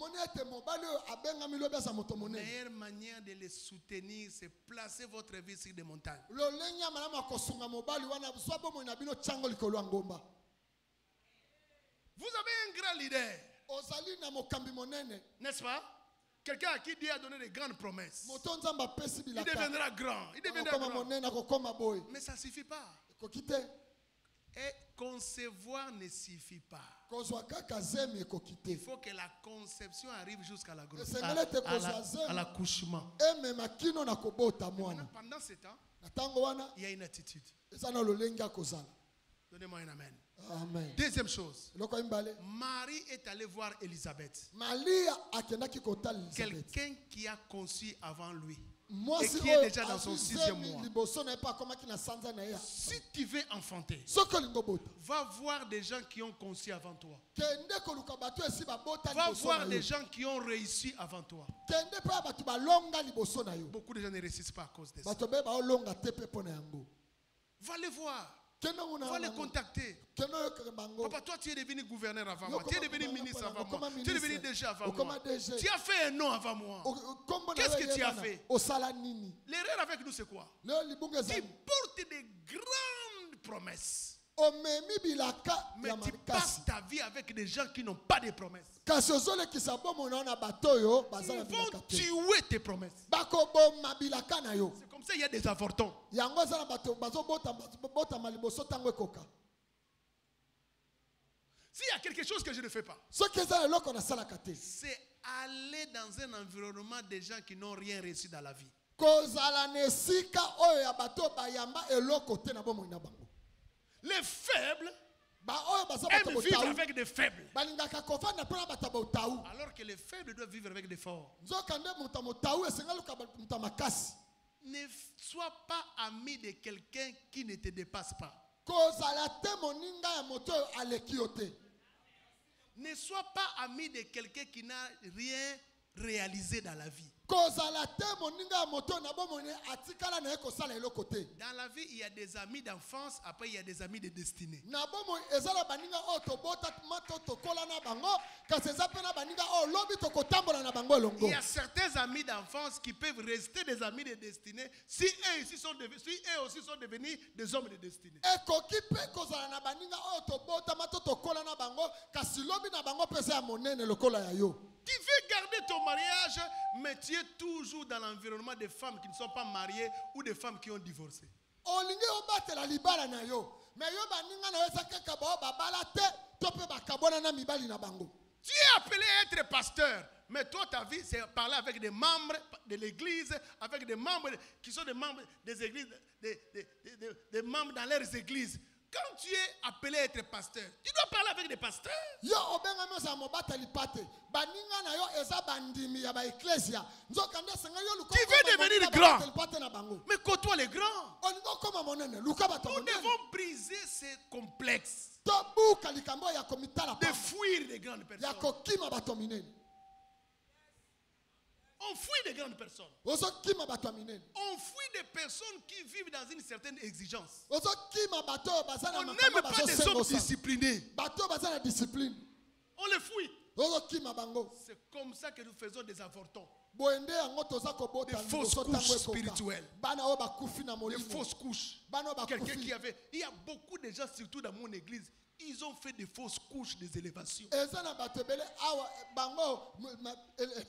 meilleure manière de les soutenir, c'est placer votre vie sur des montagnes. Vous avez un grand leader, n'est-ce pas? Quelqu'un à qui Dieu a donné des grandes promesses. Il deviendra grand. Mais ça ne suffit pas. Et concevoir ne suffit pas. Il faut que la conception arrive jusqu'à la grossesse, à l'accouchement. Pendant ce temps, il y a une attitude. Donnez-moi un amen. Amen. Deuxième chose, Eloko imbale. Marie est allée voir Élisabeth. Maria akendaki kotala Elisabeth. Quelqu'un qui a conçu avant lui. Moi Et si qui est déjà dans son 6e mois. liboso na pas comment na sanza na ya. Si tu veux enfanter, Soko lingo bota. va voir des gens qui ont conçu avant toi. Kende ko luka batu esi ba bota Va liboso voir na des yo. gens qui ont réussi avant toi. Kende pa batu ba longa liboso na yo. Beaucoup de gens ne réussissent pas à cause de ça. Batu be ba longa tepe pona yango. Va les voir. Kende una. Va les contacter. Kende yo bango. Papa, toi, tu es devenu gouverneur avant moi. Yo, Tu es comment- devenu comment- ministre comment- avant moi. comment Tu es devenu ministre? DG avant Ou comment moi. DG? Tu as fait un nom avant moi. Kombo na Qu'est-ce que yo tu as yebana. fait? Osala nini? L'erreur avec nous, c'est quoi? Leo libunga Tu za. portes des grandes promesses. Omemi bilaka Mais ya tu makasi. passes ta vie avec des gens qui n'ont pas de promesses. Kasi ozolekisa bomo na bato yo baza na Ils bilaka vont te. tuer tes promesses. Bakoboma bilaka na yo. C'est comme ça, il y a des avortons. Yango za na bato bazobota maliboso tango ekoka. S'il y a quelque chose que je ne fais pas, Soki eza eloko nasalaka te. c'est aller dans un environnement des gens qui n'ont rien reçu dans la vie. Kozala na esika oyo ya bato bayamba eloko te na bomoi na bango. Les faibles Ba oyo baza bato aiment vivre botawu. avec des faibles. Balingaka kofanda mpona bato botawu. Alors que les faibles doivent vivre avec des forts. Nzoka nde moto motawu esenga luka moto makasi. Ne sois pas ami de quelqu'un qui ne te dépasse pas. Kozala te moninga ya moto oyo aleki yo te. Ne sois pas ami de quelqu'un qui n'a rien réalisé dans la vie. Kozala te moninga ya moto na bomoi atikala na ye kosala eloko te. Dans la vie, il y a des amis d'enfance, après il y a des amis de destinée. Na bomoi ezala baninga oyo tobota mato tokola na bango kasi eza mpe na baninga oyo lobi tokotambola na bango elongo. Il y a certains amis d'enfance qui peuvent rester des amis de destinée si eux aussi sont devenus des hommes de destinée. Ekoki mpe kozala na baninga oyo tobota mato tokola na bango kasi lobi na bango mpe eza ya monene lokola ya yo. Tu veux garder ton mariage, mais tu es toujours dans l'environnement des femmes qui ne sont pas mariées ou des femmes qui ont divorcé. Olingi obatela libala na yo me yo baninga na yo eza kaka bao babala te to mpe bakabwana na mibali na bango. Tu es appelé à être pasteur, mais toi ta vie c'est parler avec des membres de l'église, avec des membres qui sont des membres des églises, des membres dans leurs églises. Quand tu es appelé à être pasteur, tu dois parler avec des pasteurs. Yo obengami ozala mobateli pate baninga na yo eza bandimi ya baeklesia nzoka nde esenga yo luka Tu veux devenir obateli grand. pate na bango. Mais côtoie les grands. Olingi okoma monene luka bato Nous monene devons briser ces complexes tobuka likambo ya komitala de pamba fuir les grandes ya personnes. kokima bato minene. On fuit les grandes personnes. Ozokima bato ya minene. On fuit des personnes qui vivent dans une certaine exigence. Ozokima bato oyo baza na On makambo n'aime pas des hommes bazosengosa. disciplinés. Bato oyo baza na discipline. On les fuit. Ozokima bango. C'est comme ça que nous faisons des avortons. Boende yango toza kobota Des fausses liboso couches tango ekoka. spirituelles. Bana oyo bakufi na Des molimo. fausses couches. Bana oyo Quelqu'un bakufi. qui avait... Il y a beaucoup de gens, surtout dans mon église, ils ont fait des fausses couches des élévations. Eza na bato ebele awa bango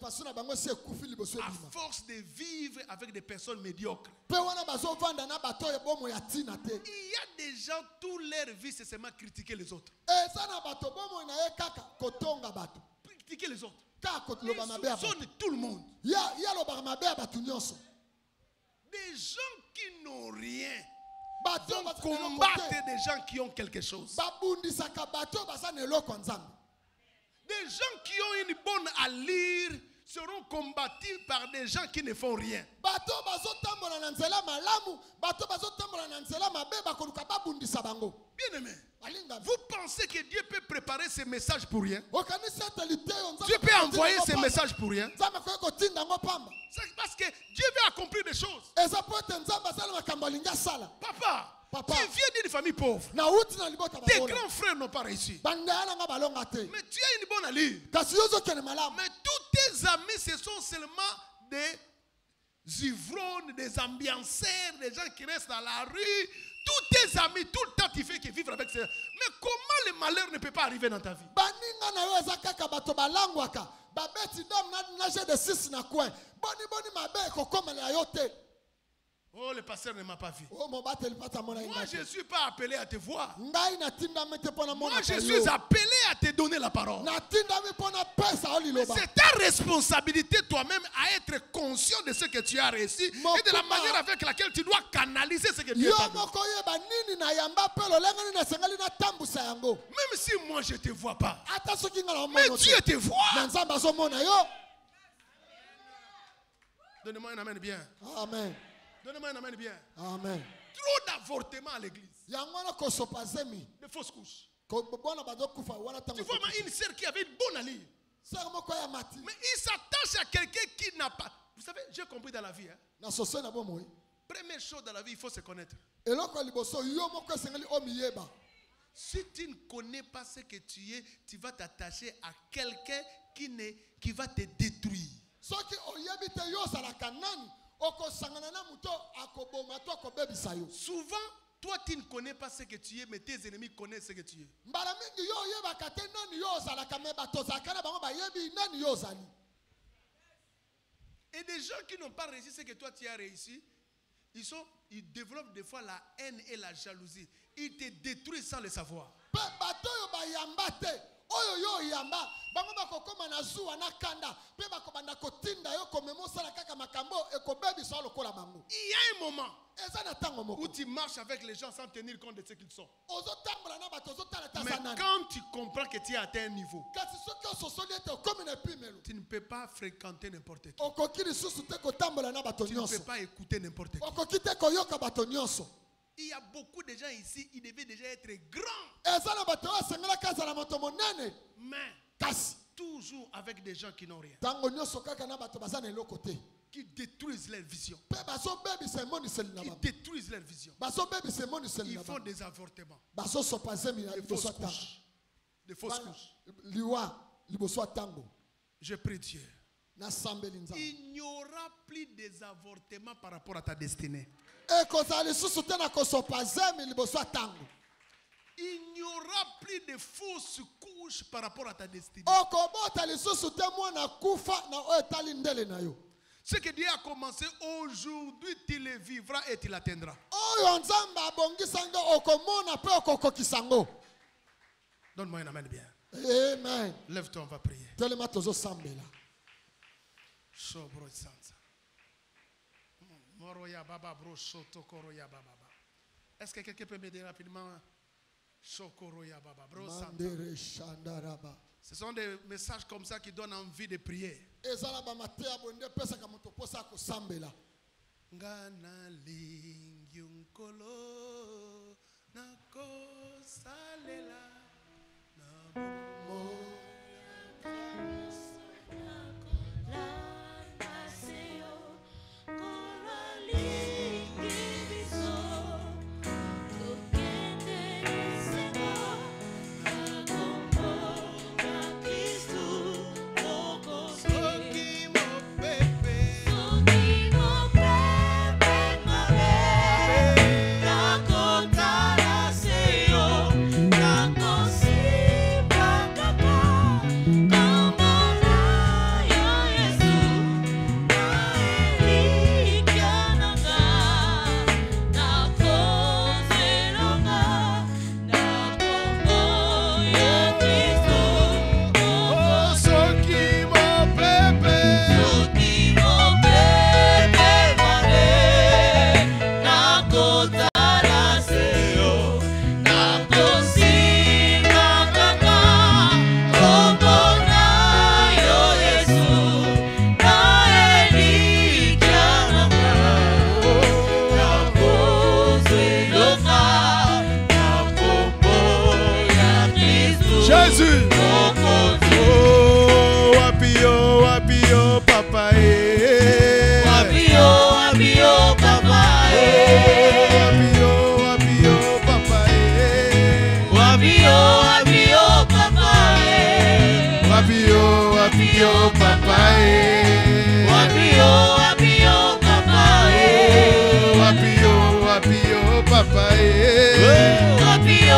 façon na bango si ekufi liboso À ebima. force de vivre avec des personnes médiocres. Mpe wana bazovanda na bato oyo bomo ya ntina te. Il y a des gens, toute leur vie, c'est seulement critiquer les autres. Eza na bato bomo na ye kaka kotonga bato. Critiquer les autres. Kaka Ils koloba mabe ya bato. soupçonnent tout le monde. Ya lobaka mabe ya bato nyonso. Des gens qui n'ont rien Bato vont baza na combattre eloko te. des gens qui ont quelque chose. Babundisaka bato oyo baza na eloko ya Nzambe. Des gens qui ont une bonne allure seront combattus par des gens qui ne font rien. Bato bazotambola na nzela malamu, bato bazotambola na nzela mabe bakoluka babundisa bango. Bien aimé, Balinga. vous pensez que Dieu peut préparer ces messages pour rien? Okanisa telite yo Nzambe. Dieu peut envoyer ces messages pour rien? Nzambe koye kotinda yango pamba. C'est parce que Dieu veut accomplir des choses. Eza po ete Nzambe asala makambo alingi asala. Papa, tu viens d'une famille pauvre. Na uti na libota Tes babola. grands frères n'ont pas réussi. Bandela nanga balonga te. Mais tu as une bonne allure. Kasi yo ozokende malamu. Mais tous tes amis, ce sont seulement des ivrognes, des ambianceurs, des gens qui restent dans la rue. Tous tes amis, tout le temps, tu fais que vivre avec ces... Mais comment le malheur ne peut pas arriver dans ta vie? Baninga na yo eza kaka bato balangwaka. Babeti dom na jeu de 6 na coin. Boni mabe kokomela yo te. Oh, le pasteur ne m'a pas vu. Oh mon bateli pata mona Moi, inga. je ne suis pas appelé à te voir. Ngai na tinda mete pona mona. Moi, je suis appelé à te donner la parole. Na tinda mi pona pesa oli loba. C'est ta responsabilité toi-même à être conscient conscient de ce que tu as reçu et de la manière avec laquelle tu dois canaliser ce que Dieu t'a donné. Même si moi je ne te vois pas, mais Dieu te voit. Donnez-moi un amen bien. Amen. Donnez-moi un amen bien. Amen. Trop d'avortements à l'église. De fausses couches. Tu vois, une sœur qui avait une bonne allure. Mais il s'attache à quelqu'un qui n'a pas. Vous savez, j'ai compris dans la vie. Première chose dans la vie, il faut se connaître. Si tu ne connais pas ce que tu es, tu vas t'attacher à quelqu'un qui va te détruire. Souvent, toi tu ne connais pas ce que tu es, mais tes ennemis connaissent ce que tu es. Et des gens qui n'ont pas réussi ce que toi tu as réussi, ils développent des fois la haine et la jalousie. Ils te détruisent sans le savoir. Il y a un moment où tu marches avec les gens sans tenir compte de ce qu'ils sont. Mais quand tu comprends que tu as atteint un niveau, tu ne peux pas fréquenter n'importe qui. Tu ne peux pas écouter n'importe qui. Il y a beaucoup de gens ici, ils devaient déjà être grands. Mais toujours avec des gens qui n'ont rien. Qui détruisent leur vision. Qui détruisent leur vision. Ils font des avortements. Des fausses couches. Des fausses couches. Je prie Dieu. Il n'y aura plus des avortements par rapport à ta destinée. Il n'y aura plus de fausses couches par rapport à ta destinée. Ce que Dieu a commencé aujourd'hui, tu le vivras et tu l'atteindras. Donne-moi un amen bien. Amen. Lève-toi, on va prier. Est-ce que quelqu'un peut m'aider rapidement? Ce sont des messages comme ça qui donnent envie de prier.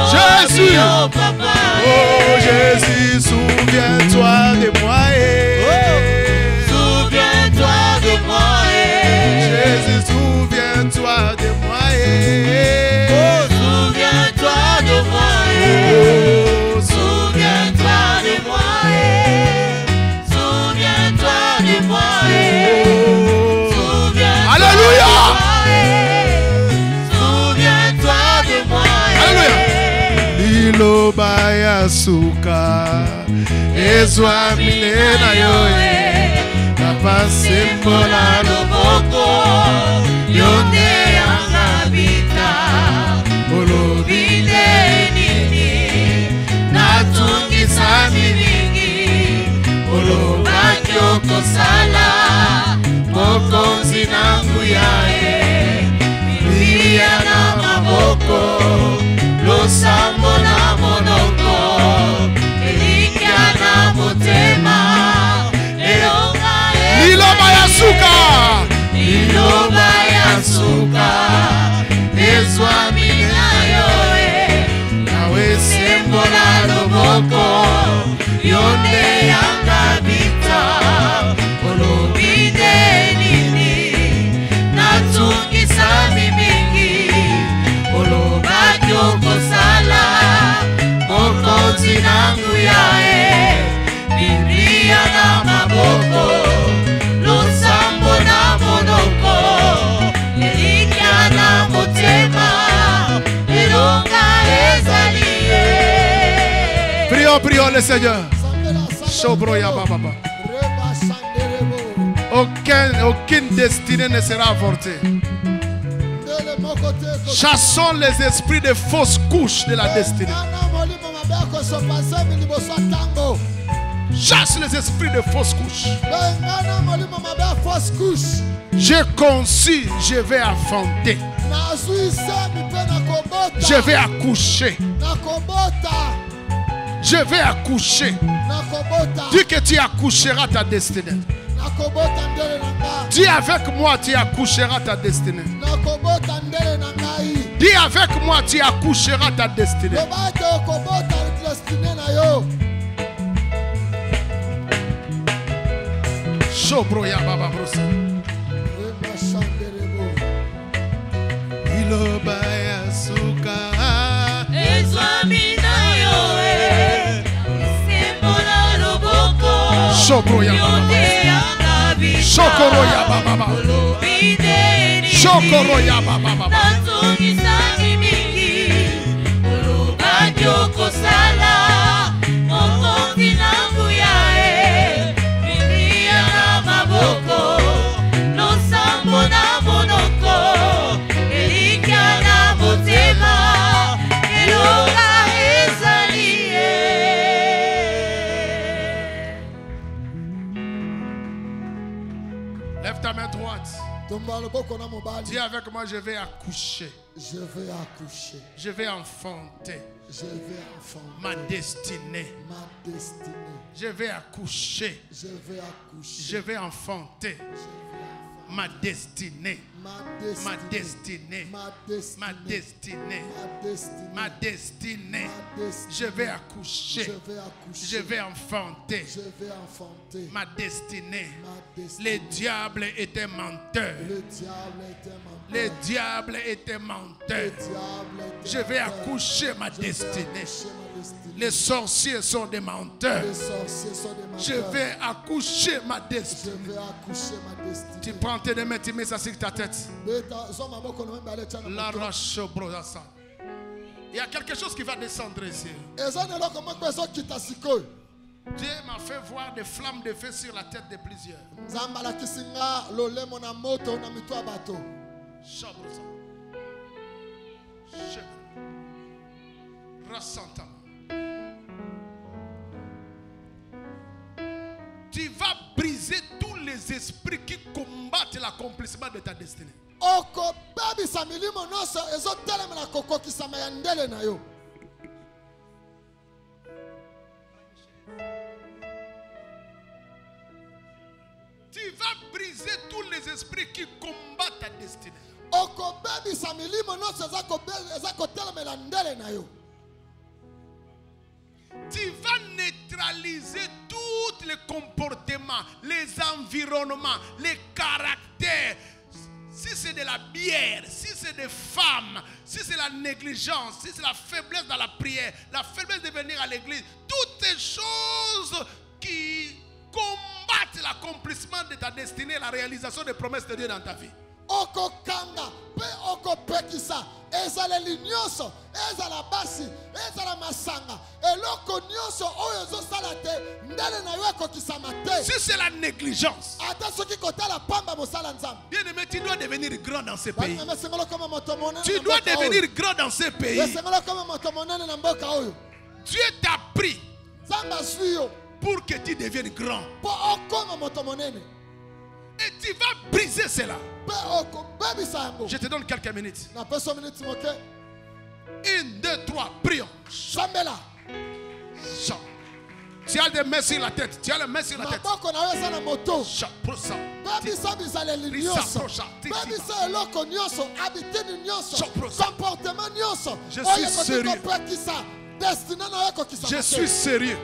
Jésus, oh Jésus, souviens-toi de moi. Souviens-toi de moi. Jésus, souviens-toi de moi. Oh, souviens-toi de moi. Oh, souviens-toi de moi. Souviens-toi de moi. suka ezwa milena yoe napasembola loboko yonde yanga bita olobinde nini natungisa mimingi olobaki okosala mokonzi nangu yae bilia na maboko losambo na monoko elikia na motema elonga liloba ya suka liloba ya suka ezwa mina yoe nawe sembola loboko yonde yanga bita olobinde nini natungisa mimingi olobaki okosala mokonzi nangu yae biblia na maboko losambo na monoko elikia na motema elonga ezalie. Prions le Seigneur. Sobro ya baba. Aucune destinée ne sera avortée. Chassons les esprits de fausses couches de la destinée. Chasse les esprits de fausses couches. J'ai conçu, je vais enfanter. Je vais accoucher. Je vais accoucher. Dis que tu accoucheras ta destinée. Dis avec moi, tu accoucheras ta destinée. Dis avec moi, tu accoucheras ta destinée. Sobroya baba brosa. Iloba ya suka Ezwamina yoe sembola loboko Sobroya baba. Shokoro ya baba. Shokoro ya baba. Natungisa mingi olobaki okosala mokonzi nangu yae bilia na maboko losambo na monoko elikia na motema elonga ezalie. Lève ta main droite. Dis avec moi, je vais accoucher. Je vais accoucher. Je vais enfanter Je vais enfanter ma destinée. ma destinée. Je vais accoucher. Je vais accoucher. Je vais enfanter ma destinée. Ma destinée. Ma destinée. Ma Ma destinée. destinée. Ma Ma destinée. destinée. Ma destinée. Je vais accoucher. Je vais accoucher. Je vais enfanter Je vais enfanter ma destinée. ma destinée. Les diables étaient menteurs. Le diable était menteur. Les diables étaient menteurs. Le diable était Je vais menteur. accoucher ma Je vais destinée. accoucher ma destinée. Les sorciers sont des menteurs. Les sorciers sont des menteurs. Je vais accoucher ma Je destinée. vais accoucher ma destinée. Tu prends tes deux mains, tu mets ça sur ta tête. La roche brosassa. Il y a quelque chose qui va descendre ici. Dieu m'a fait voir des flammes de feu sur la tête de plusieurs. Chabrosa. Rassentama. Tu vas briser tous les esprits qui combattent l'accomplissement de ta destinée. Tu vas briser tous les esprits qui combattent ta destinée. Tu vas neutraliser tous les comportements, les environnements, les caractères. Si c'est de la bière, si c'est des femmes, si c'est la négligence, si c'est la faiblesse dans la prière, la faiblesse de venir à l'église, toutes ces choses qui combattent l'accomplissement de ta destinée, la réalisation des promesses de Dieu dans ta vie. Okokanga pe okopekisa ezaleli nyonso ezala basi ezala masanga eloko nyonso oyo ezosala te ndele na yo ekokisama te. Si c'est la négligence, ata soki kotala pamba mosala nzambe. bien aimé, tu dois devenir grand dans ce pays. Bana mesengolo koma moto monene. Tu dois devenir grand dans ce pays. Mesengolo koma moto monene na mboka oyo. Dieu t'a pris Nzambe azwi yo pour que tu deviennes grand. po okoma moto monene. Et tu vas briser cela. Pe okobebisa yango. Je te donne quelques minutes. Na peso minute moke. 1, 2, 3, prions. Sambela. Chant. Tu as des mains sur la tête. Tu as les mains sur la tête. Maboko na yo eza na moto. Chant, prosa. Bebisa bizaleli nyonso. Bebisa eloko nyonso. Habitude nyonso. Comportement nyonso. Je suis sérieux. Destiné na yo ekokisa. Je suis sérieux.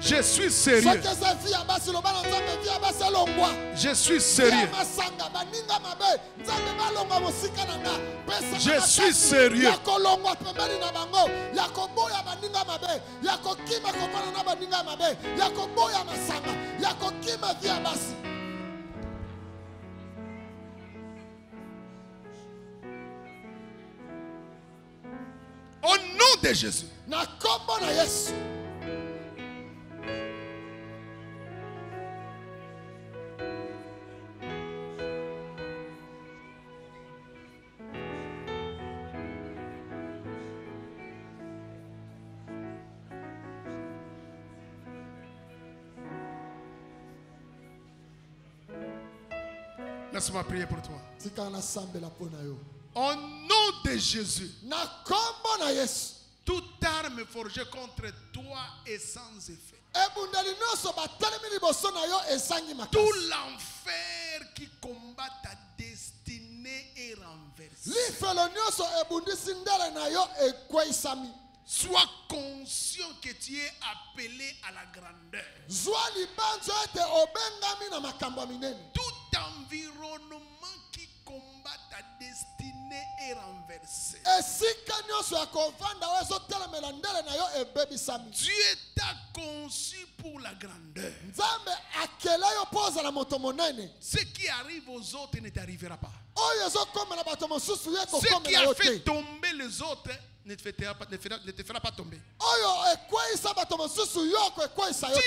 Je suis sérieux. Je suis sérieux. Je suis sérieux. Au nom de Jésus. Laisse-moi prier pour toi. Au nom de Jésus, toute arme forgée contre toi est sans effet. Tout l'enfer qui combat ta destinée est renversé. Sois conscient que tu es appelé à la grandeur. Tout environnement qui combat ta destinée est renversé. Dieu t'a conçu pour la grandeur. Ce qui arrive aux autres ne t'arrivera pas. Ce qui a fait tomber les autres ne te fera pas tomber.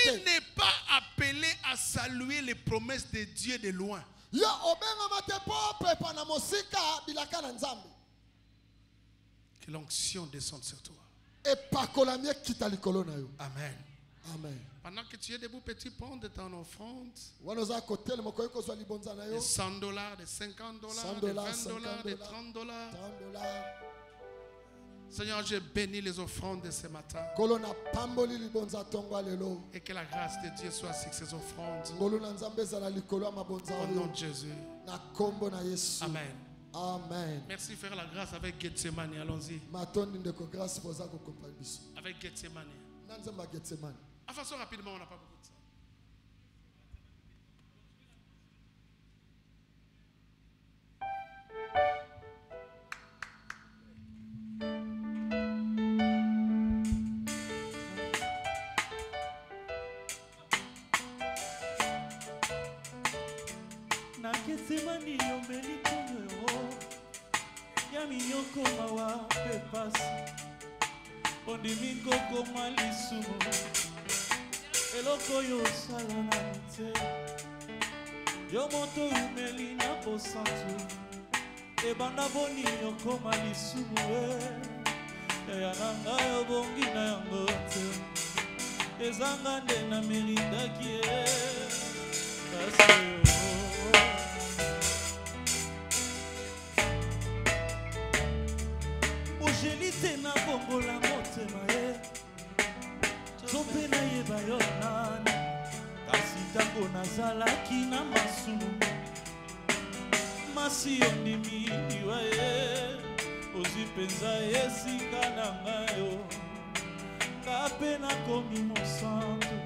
Tu n'es pas appelé à saluer les promesses de Dieu de loin. Que l'onction descende sur toi. Amen. Amen. Pendant que tu es debout, petit, prends de ton offrande. $100, Des $100, des $50, des $20, des $30. Seigneur, je bénis les offrandes de ce matin. Et que la grâce de Dieu soit sur ces offrandes. Au nom de Jésus. Amen. Amen. Merci, faire la grâce avec Gethsemane. Allons-y. Avec Gethsemane. En façon rapidement, on n'a pas beaucoup de temps. Na Gethsemane yomeli tonyo ya miyoko mawa pepasi ondimi kokoma lisumu eloko yo sala na te yo moto umeli na posantu ebanda boni yokoma lisumu ya nanga yo bongi na yango te ezanga nde na meritaki kasi Jelite na bongola motema ye Tope na yeba yo nani Kasi tango nazalaki na masumu Masi yondimi iwa ye Ozi penza ye sika na ngayo Kape na komi mosanto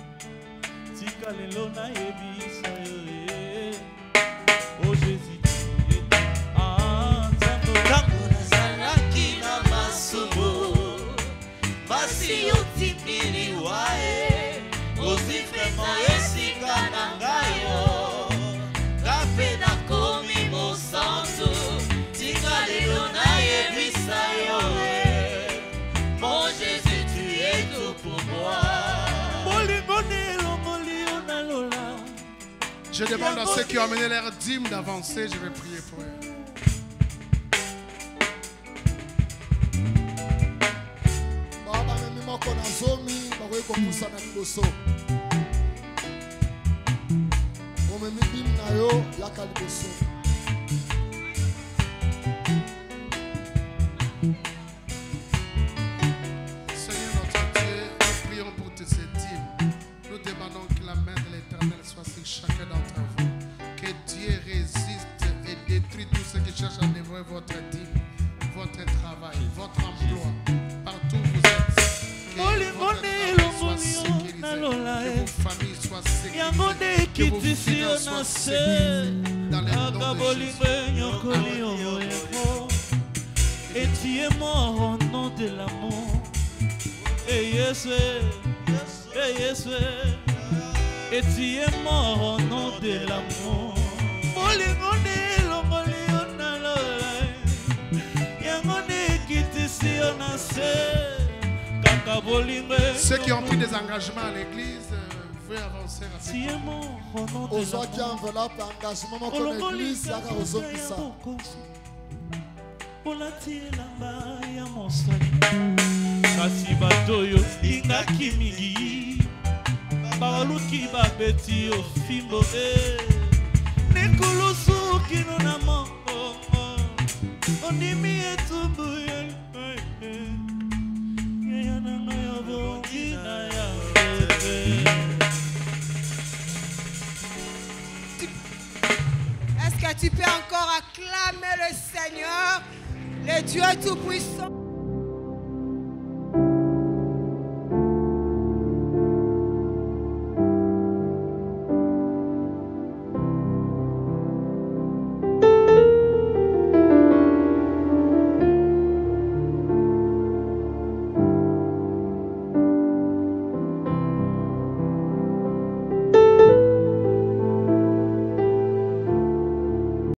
Tika lelo na yebisa yo ye O Jésus Basi utipili wae Ozifema esika nangayo Kape na komi mosanto Je demande à ceux qui ont amené leur dîme d'avancer. Je vais prier pour eux. Seigneur notre Dieu, nous prions pour toutes ces dîmes. Nous demandons que la main de l'Éternel soit sur chacun d'entre vous. Que Dieu résiste et détruit tous ceux qui cherchent à dévorer votre dîme, votre travail, votre emploi, partout où vous êtes. Que votre travail soit sécurisé, que vos familles soient sécurisées, que vos finances soient sécurisées dans les noms de Jésus. Et tu es mort au nom de l'amour. Et et tu es mort au nom de l'amour. Ceux qui ont pris des engagements à l'église, vous pouvez avancer rapidement. Kasi batoyo lingaki mingi baluki babeti yo fimbo nekulusuki no na mongo ondimi etumbu yana ya bongina ya Est-ce que tu peux encore acclamer le Seigneur, le Dieu Tout-Puissant?